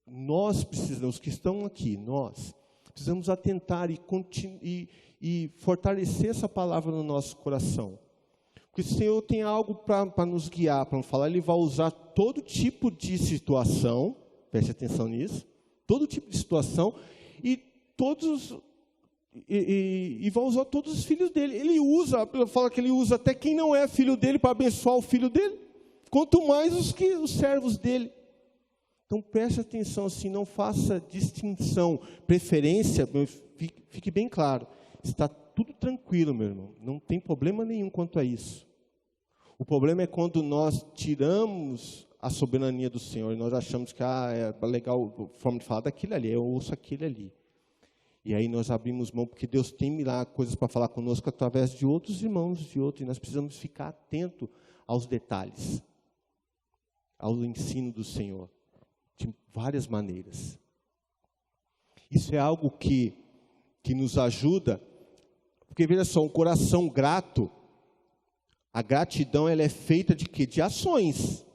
nós precisamos, que estão aqui, nós precisamos atentar e fortalecer essa palavra no nosso coração. Porque o Senhor tem algo para nos guiar, para nos falar. Ele vai usar todo tipo de situação, preste atenção nisso, todo tipo de situação, e vai usar todos os filhos dele. Ele fala que ele usa até quem não é filho dele para abençoar o filho dele, quanto mais os servos dele. Então preste atenção, assim, não faça distinção, preferência, fique bem claro, está tudo tranquilo, meu irmão, não tem problema nenhum quanto a isso. O problema é quando nós tiramos a soberania do Senhor e nós achamos que é legal a forma de falar daquilo ali, eu ouço aquele ali. E aí nós abrimos mão, porque Deus tem lá coisas para falar conosco através de outros irmãos, e nós precisamos ficar atento aos detalhes, ao ensino do Senhor, de várias maneiras. Isso é algo que nos ajuda, porque veja só, um coração grato, a gratidão ela é feita de quê? De ações.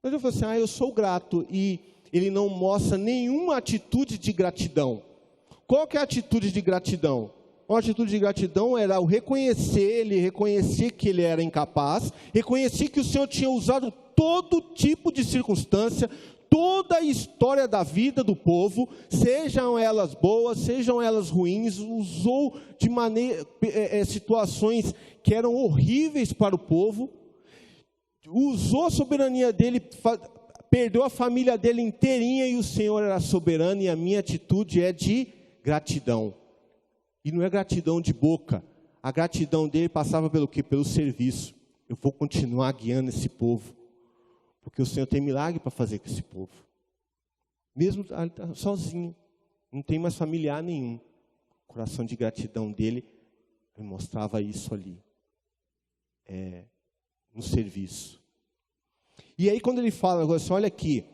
Mas eu falo assim, eu sou grato, e ele não mostra nenhuma atitude de gratidão. Qual que é a atitude de gratidão? A atitude de gratidão era o reconhecer que ele era incapaz, reconhecer que o Senhor tinha usado todo tipo de circunstância, toda a história da vida do povo, sejam elas boas, sejam elas ruins, usou de maneira situações que eram horríveis para o povo, usou a soberania dele, perdeu a família dele inteirinha, e o Senhor era soberano, e a minha atitude é de gratidão. E não é gratidão de boca. A gratidão dele passava pelo quê? Pelo serviço. Eu vou continuar guiando esse povo, porque o Senhor tem milagre para fazer com esse povo. Mesmo sozinho, não tem mais familiar nenhum. O coração de gratidão dele mostrava isso ali, no serviço. E aí quando ele fala agora assim, olha aqui,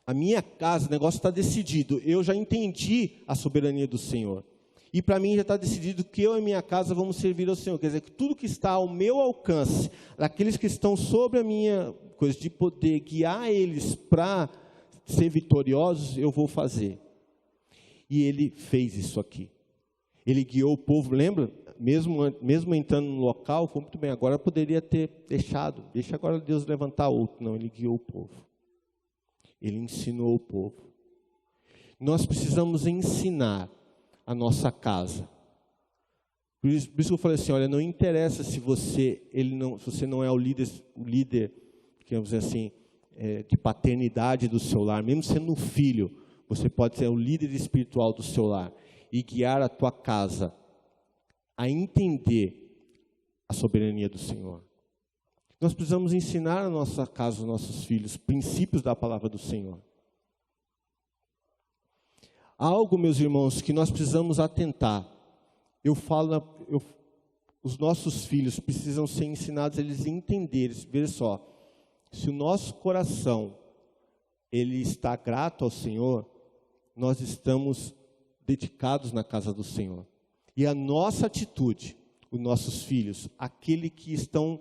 a minha casa, o negócio está decidido. Eu já entendi a soberania do Senhor. E para mim já está decidido que eu e minha casa vamos servir ao Senhor. Quer dizer, que tudo que está ao meu alcance, daqueles que estão sobre a minha coisa, de poder guiar eles para ser vitoriosos, eu vou fazer. E ele fez isso aqui. Ele guiou o povo, lembra? Mesmo entrando no local, foi muito bem. Agora poderia ter deixado. Deixa agora Deus levantar outro. Não, ele guiou o povo. Ele ensinou o povo. Nós precisamos ensinar a nossa casa. Por isso que eu falei assim, olha, não interessa se você não é o líder, vamos dizer assim, de paternidade do seu lar, mesmo sendo um filho, você pode ser o líder espiritual do seu lar e guiar a tua casa a entender a soberania do Senhor. Nós precisamos ensinar a nossa casa, aos nossos filhos, princípios da palavra do Senhor. Algo, meus irmãos, que nós precisamos atentar. Os nossos filhos precisam ser ensinados, eles entenderem. Veja só, se o nosso coração ele está grato ao Senhor, nós estamos dedicados na casa do Senhor. E a nossa atitude, os nossos filhos, aquele que estão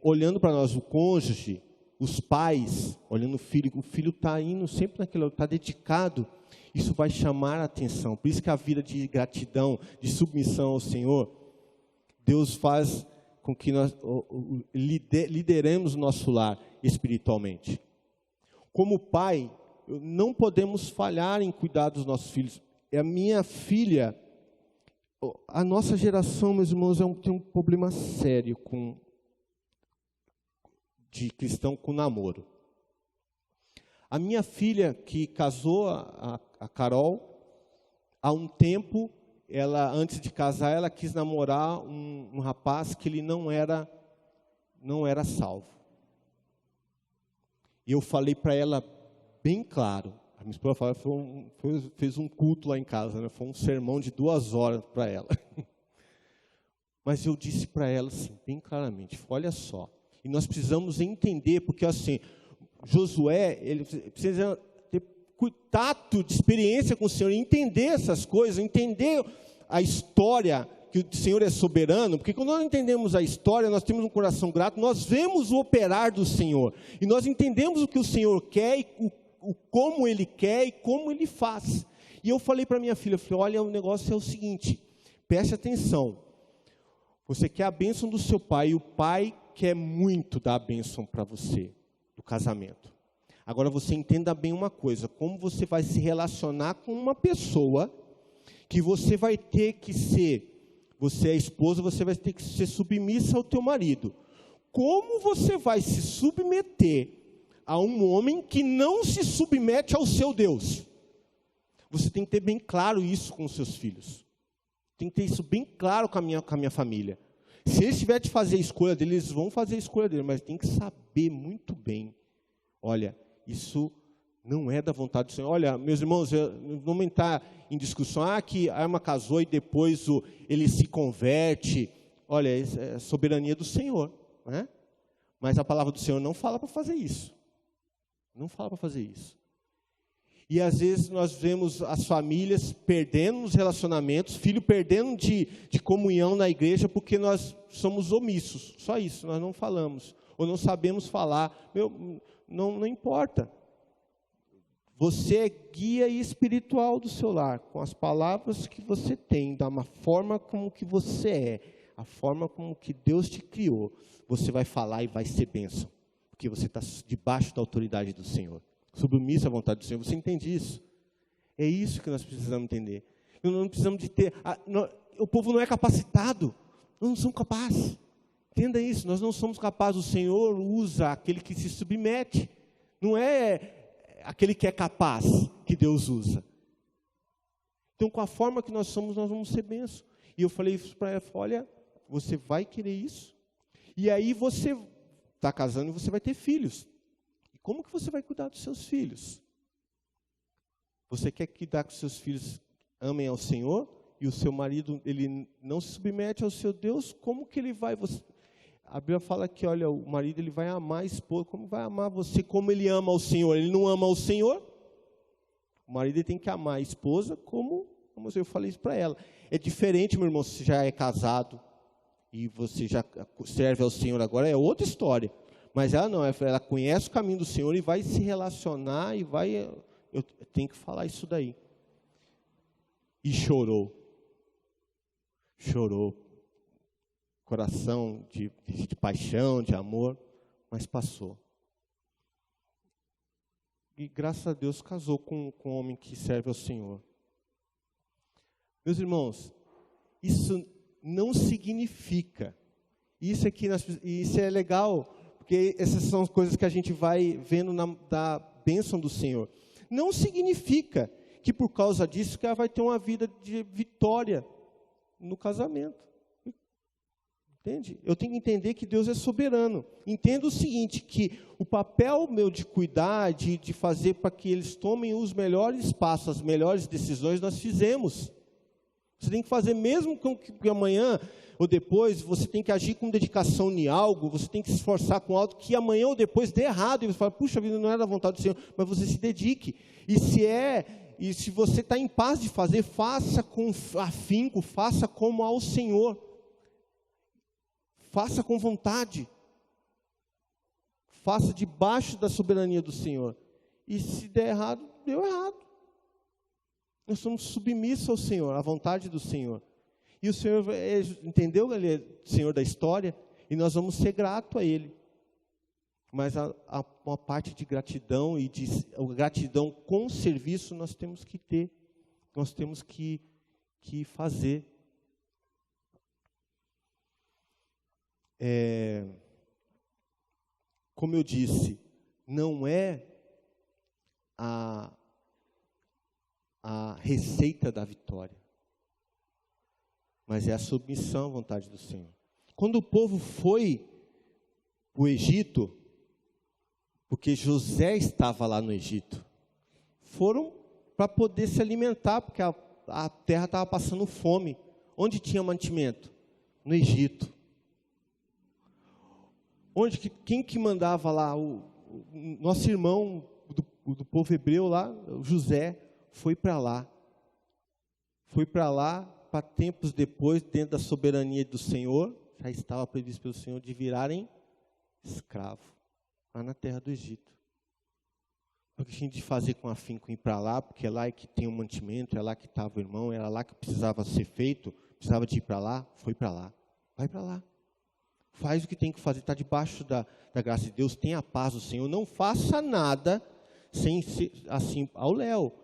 olhando para nós, o cônjuge, os pais, olhando o filho está indo sempre naquilo, está dedicado, isso vai chamar a atenção. Por isso que a vida de gratidão, de submissão ao Senhor, Deus faz com que nós lideremos o nosso lar espiritualmente. Como pai, não podemos falhar em cuidar dos nossos filhos. A minha filha, a nossa geração, meus irmãos, tem um problema sério de cristão com namoro. A minha filha, que casou, a Carol, há um tempo, antes de casar, ela quis namorar um rapaz que ele não era salvo. E eu falei para ela bem claro, a minha esposa fez um culto lá em casa, né? Foi um sermão de 2 horas para ela. Mas eu disse para ela assim, bem claramente, olha só, E nós precisamos entender, porque assim, Josué, ele precisa ter tato de experiência com o Senhor, entender essas coisas, entender a história, que o Senhor é soberano, porque quando nós entendemos a história, nós temos um coração grato, nós vemos o operar do Senhor, e nós entendemos o que o Senhor quer, e como Ele quer, e como Ele faz. E eu falei para minha filha, olha, o negócio é o seguinte, preste atenção, você quer a bênção do seu pai, e o pai quer muito dar a bênção para você, do casamento. Agora você entenda bem uma coisa, como você vai se relacionar com uma pessoa, que você vai ter que ser, você é esposa, você vai ter que ser submissa ao teu marido. Como você vai se submeter a um homem que não se submete ao seu Deus? Você tem que ter bem claro isso com os seus filhos. Tem que ter isso bem claro com a minha família. Se eles tiverem de fazer a escolha deles, eles vão fazer a escolha deles, mas tem que saber muito bem. Olha, isso não é da vontade do Senhor. Olha, meus irmãos, não vamos entrar em discussão, que a Irma casou e depois ele se converte. Olha, é a soberania do Senhor, né? Mas a palavra do Senhor não fala para fazer isso. Não fala para fazer isso. E às vezes nós vemos as famílias perdendo os relacionamentos, filho perdendo de comunhão na igreja, porque nós somos omissos. Só isso, nós não falamos. Ou não sabemos falar. Não importa. Você é guia espiritual do seu lar, com as palavras que você tem, da forma como que você é, a forma como que Deus te criou. Você vai falar e vai ser bênção, porque você está debaixo da autoridade do Senhor, submisso à vontade do Senhor. Você entende isso? É isso que nós precisamos entender. Nós não precisamos de ter... o povo não é capacitado, nós não somos capazes. Entenda isso, nós não somos capazes. O Senhor usa aquele que se submete, não é aquele que é capaz, que Deus usa. Então, com a forma que nós somos, nós vamos ser bênção. E eu falei isso para ela, olha, você vai querer isso? E aí você está casando e você vai ter filhos. E como que você vai cuidar dos seus filhos? Você quer cuidar que os seus filhos amem ao Senhor, e o seu marido, ele não se submete ao seu Deus, como que ele vai... A Bíblia fala que, olha, o marido ele vai amar a esposa, como vai amar você, como ele ama o Senhor? Ele não ama o Senhor? O marido ele tem que amar a esposa como eu falei isso para ela. É diferente, meu irmão, se você já é casado e você já serve ao Senhor agora, é outra história. Mas ela não, ela conhece o caminho do Senhor e vai se relacionar e vai... Eu tenho que falar isso daí. E chorou. Chorou. Coração de paixão, de amor, mas passou. E graças a Deus casou com um homem que serve ao Senhor. Meus irmãos, isso não significa, isso é legal, porque essas são as coisas que a gente vai vendo da bênção do Senhor. Não significa que por causa disso que ela vai ter uma vida de vitória no casamento. Entende? Eu tenho que entender que Deus é soberano. Entenda o seguinte, que o papel meu de cuidar, de fazer para que eles tomem os melhores passos, as melhores decisões, nós fizemos. Você tem que fazer, mesmo que amanhã ou depois, você tem que agir com dedicação em algo, você tem que se esforçar com algo que amanhã ou depois dê errado, e você fala, puxa vida, não era a vontade do Senhor, mas você se dedique. E se você está em paz de fazer, faça com afinco, faça como ao Senhor. Faça com vontade. Faça debaixo da soberania do Senhor. E se der errado, deu errado. Nós somos submissos ao Senhor, à vontade do Senhor. E o Senhor, entendeu? Ele é o Senhor da história. E nós vamos ser gratos a Ele. Mas uma parte de gratidão e de gratidão com serviço nós temos que ter. Nós temos que fazer. Como eu disse, não é a receita da vitória, mas é a submissão à vontade do Senhor. Quando o povo foi para o Egito, porque José estava lá no Egito, foram para poder se alimentar, porque a terra estava passando fome. Onde tinha mantimento? No Egito. Quem que mandava lá? O nosso irmão do povo hebreu lá, o José, foi para lá. Foi para lá, para tempos depois, dentro da soberania do Senhor, já estava previsto pelo Senhor de virarem escravo, lá na terra do Egito. O que tinha de fazer com afinco ir para lá, porque é lá que tem o mantimento, é lá que estava o irmão, era lá que precisava ser feito, precisava de ir para lá, foi para lá. Vai para lá. Faz o que tem que fazer, está debaixo da graça de Deus, tenha a paz do Senhor, não faça nada sem ser assim, ao léu.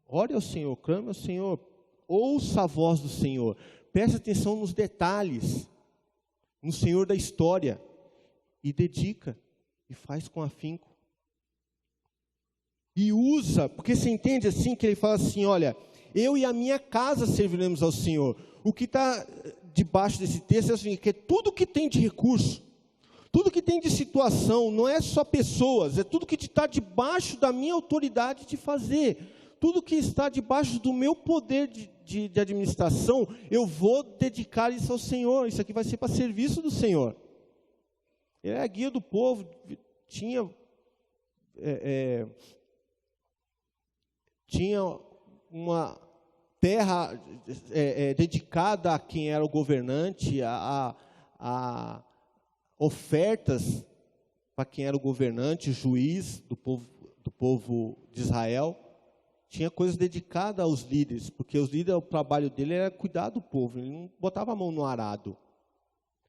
Ore ao Senhor, clame ao Senhor, ouça a voz do Senhor, preste atenção nos detalhes, no Senhor da história, e dedica, e faz com afinco. E usa, porque você entende assim, que ele fala assim, olha, eu e a minha casa serviremos ao Senhor. O que está debaixo desse texto é o seguinte, que tudo que tem de recurso, tudo que tem de situação, não é só pessoas, é tudo que está debaixo da minha autoridade de fazer. Tudo que está debaixo do meu poder de administração, eu vou dedicar isso ao Senhor. Isso aqui vai ser para serviço do Senhor. Ele é a guia do povo, tinha uma terra dedicada a quem era o governante, a ofertas para quem era o governante, juiz do povo de Israel. Tinha coisas dedicadas aos líderes, porque os líderes, o trabalho dele era cuidar do povo, ele não botava a mão no arado.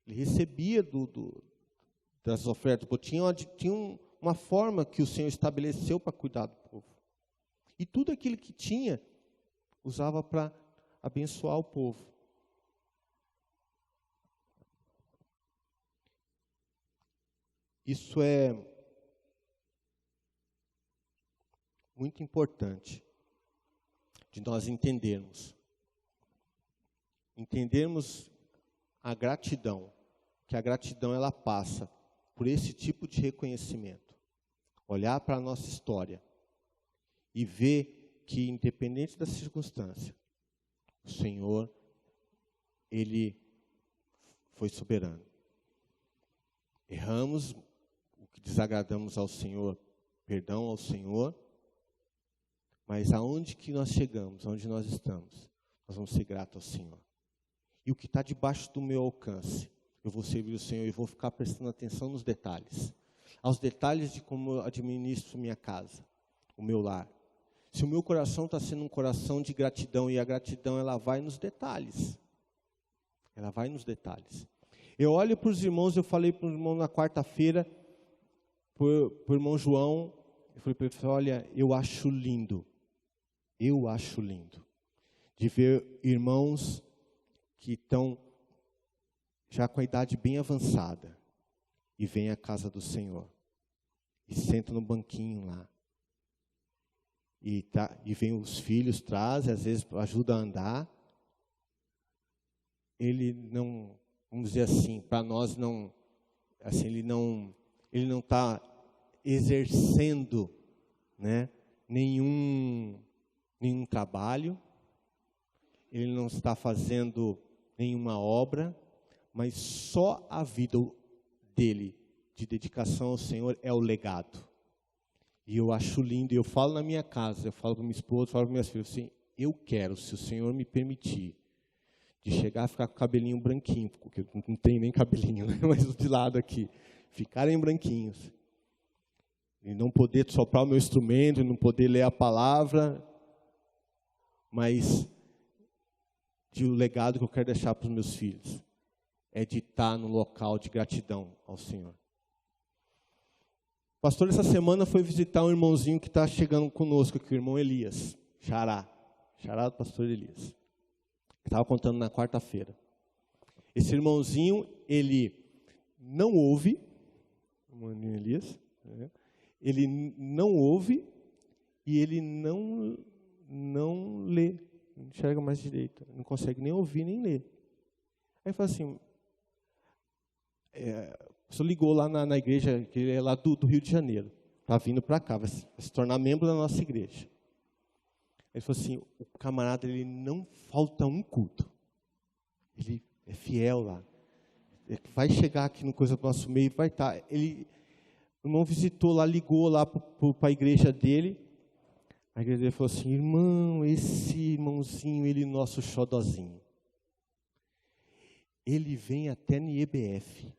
Ele recebia das ofertas, tinha uma forma que o Senhor estabeleceu para cuidar do povo. E tudo aquilo que tinha, usava para abençoar o povo. Isso é muito importante de nós entendermos a gratidão, que a gratidão ela passa por esse tipo de reconhecimento, olhar para a nossa história e ver que, independente da circunstância, o Senhor, Ele foi soberano. Erramos, o que desagradamos ao Senhor, perdão ao Senhor, mas aonde que nós chegamos, aonde nós estamos, nós vamos ser gratos ao Senhor. E o que está debaixo do meu alcance, eu vou servir o Senhor e vou ficar prestando atenção nos detalhes. Aos detalhes de como eu administro minha casa, o meu lar. Se o meu coração está sendo um coração de gratidão, e a gratidão ela vai nos detalhes. Ela vai nos detalhes. Eu olho para os irmãos, eu falei para o irmão na quarta-feira, para o irmão João, eu falei para ele, olha, eu acho lindo de ver irmãos que estão já com a idade bem avançada e vêm à casa do Senhor e sentam no banquinho lá e vem os filhos, trazem, às vezes ajuda a andar. Ele não, vamos dizer assim, para nós não, assim, ele não está exercendo, né, nenhum trabalho, ele não está fazendo nenhuma obra, mas só a vida dele de dedicação ao Senhor é o legado. E eu acho lindo, eu falo na minha casa, eu falo para minha esposa, eu falo para minhas filhas, assim, eu quero, se o Senhor me permitir, de chegar a ficar com o cabelinho branquinho, porque não tem nem cabelinho, né, mas de lado aqui, ficarem branquinhos, e não poder soprar o meu instrumento, não poder ler a palavra, mas o legado que eu quero deixar para os meus filhos é de estar no local de gratidão ao Senhor. O pastor, essa semana, foi visitar um irmãozinho que está chegando conosco aqui, o irmão Elias, Xará do pastor Elias. Estava contando na quarta-feira. Esse irmãozinho, ele não ouve, o irmão Elias, né? Ele não ouve e ele não lê, não enxerga mais direito, não consegue nem ouvir nem ler. Aí fala assim, o senhor ligou lá na igreja, que ele é lá do Rio de Janeiro, está vindo para cá, vai se tornar membro da nossa igreja. Ele falou assim, o camarada, ele não falta um culto, ele é fiel lá, vai chegar aqui no coisa do nosso meio, vai estar. O irmão visitou lá, ligou lá para a igreja dele. A igreja dele falou assim: irmão, esse irmãozinho, ele é nosso xodozinho. Ele vem até no IBF.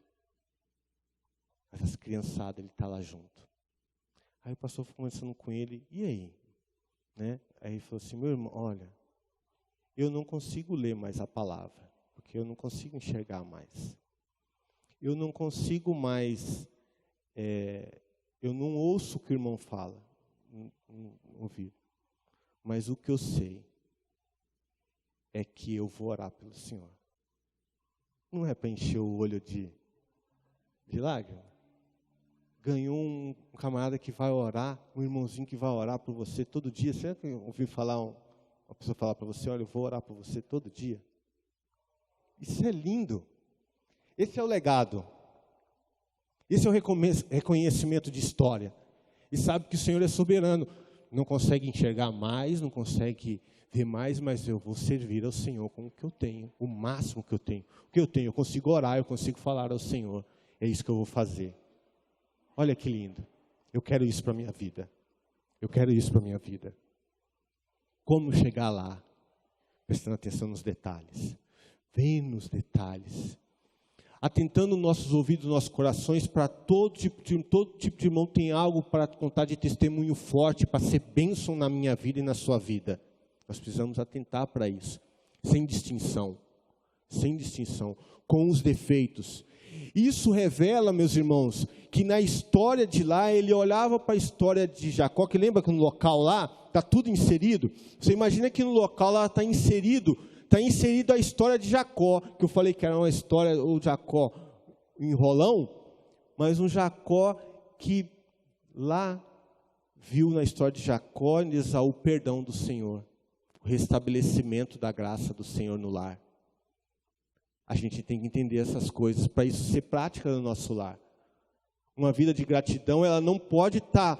Mas as criançadas, ele está lá junto. Aí o pastor foi conversando com ele, e aí? Né? Aí ele falou assim: meu irmão, olha, eu não consigo ler mais a palavra, porque eu não consigo enxergar mais. Eu não consigo mais, eu não ouço o que o irmão fala, no ouvido. Mas o que eu sei é que eu vou orar pelo Senhor. Não é para encher o olho de lágrima. Ganhou um camarada que vai orar, um irmãozinho que vai orar por você todo dia. Você já ouviu falar, uma pessoa falar para você: olha, eu vou orar por você todo dia? Isso é lindo. Esse é o legado. Esse é o reconhecimento de história. E sabe que o Senhor é soberano. Não consegue enxergar mais, não consegue ver mais, mas eu vou servir ao Senhor com o que eu tenho, o máximo que eu tenho. O que eu tenho, eu consigo orar, eu consigo falar ao Senhor. É isso que eu vou fazer. Olha que lindo. Eu quero isso para a minha vida. Eu quero isso para a minha vida. Como chegar lá? Prestando atenção nos detalhes. Vem nos detalhes. Atentando nossos ouvidos, nossos corações para todo tipo de irmão tem algo para contar de testemunho forte, para ser bênção na minha vida e na sua vida. Nós precisamos atentar para isso, sem distinção, com os defeitos. Isso revela, meus irmãos, que na história de lá, ele olhava para a história de Jacó, que lembra que no local lá, está tudo inserido? Você imagina que no local lá está inserido a história de Jacó, que eu falei que era uma história, o Jacó enrolão, mas um Jacó que lá viu na história de Jacó e Esaú o perdão do Senhor, o restabelecimento da graça do Senhor no lar. A gente tem que entender essas coisas para isso ser prática no nosso lar. Uma vida de gratidão, ela não pode estar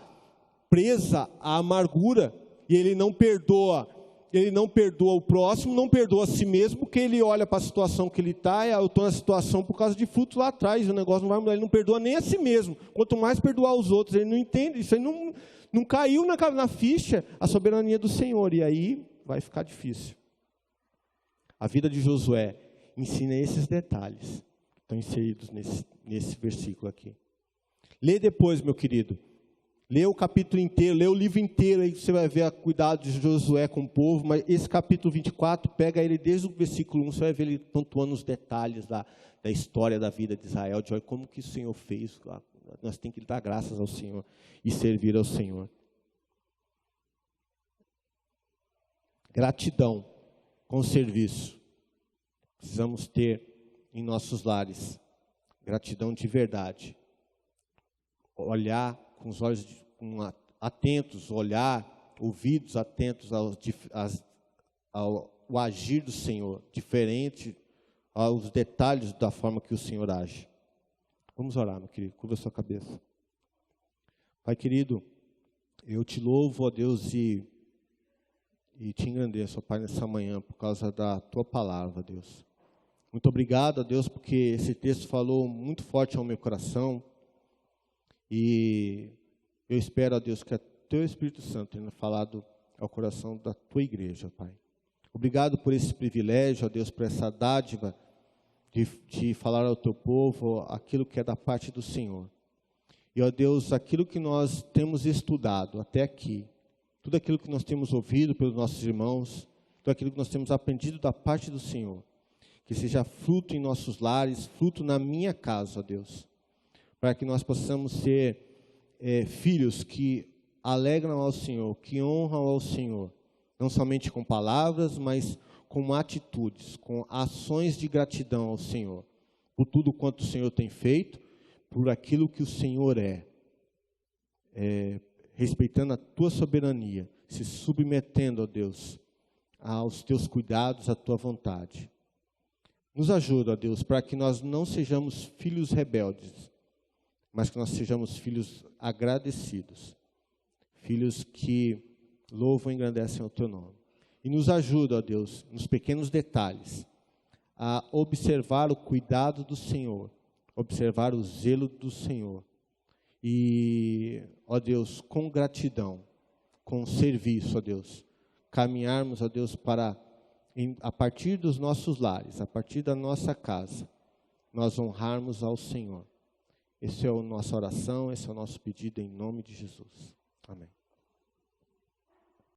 presa à amargura, e ele não perdoa o próximo, não perdoa a si mesmo, porque ele olha para a situação que ele está, eu estou na situação por causa de fruto lá atrás, o negócio não vai mudar, ele não perdoa nem a si mesmo, quanto mais perdoar os outros, ele não entende, isso aí não caiu na ficha a soberania do Senhor, e aí vai ficar difícil. A vida de Josué ensina esses detalhes, que estão inseridos nesse versículo aqui. Lê depois, meu querido. Lê o capítulo inteiro, lê o livro inteiro, aí você vai ver o cuidado de Josué com o povo, mas esse capítulo 24, pega ele desde o versículo 1, você vai ver ele pontuando os detalhes da história da vida de Israel, de olha como que o Senhor fez, nós temos que dar graças ao Senhor e servir ao Senhor. Gratidão com o serviço. Precisamos ter em nossos lares gratidão de verdade. Olhar com os olhos atentos, olhar, ouvidos atentos ao agir do Senhor, diferente aos detalhes da forma que o Senhor age. Vamos orar, meu querido, curva a sua cabeça. Pai querido, eu te louvo, ó Deus, e te engrandeço, ó Pai, nessa manhã, por causa da tua palavra, Deus. Muito obrigado, ó Deus, porque esse texto falou muito forte ao meu coração. E eu espero, ó Deus, que o teu Espírito Santo tenha falado ao coração da tua igreja, Pai. Obrigado por esse privilégio, ó Deus, por essa dádiva de falar ao teu povo aquilo que é da parte do Senhor. E, ó Deus, aquilo que nós temos estudado até aqui, tudo aquilo que nós temos ouvido pelos nossos irmãos, tudo aquilo que nós temos aprendido da parte do Senhor, que seja fruto em nossos lares, fruto na minha casa, ó Deus. Para que nós possamos ser filhos que alegram ao Senhor, que honram ao Senhor, não somente com palavras, mas com atitudes, com ações de gratidão ao Senhor, por tudo quanto o Senhor tem feito, por aquilo que o Senhor respeitando a tua soberania, se submetendo, ó Deus, aos teus cuidados, à tua vontade. Nos ajuda, ó Deus, para que nós não sejamos filhos rebeldes, mas que nós sejamos filhos agradecidos, filhos que louvam e engrandecem o teu nome. E nos ajuda, ó Deus, nos pequenos detalhes, a observar o cuidado do Senhor, observar o zelo do Senhor. E, ó Deus, com gratidão, com serviço, ó Deus, caminharmos, ó Deus, para, a partir dos nossos lares, a partir da nossa casa, nós honrarmos ao Senhor. Essa é a nossa oração, esse é o nosso pedido em nome de Jesus. Amém.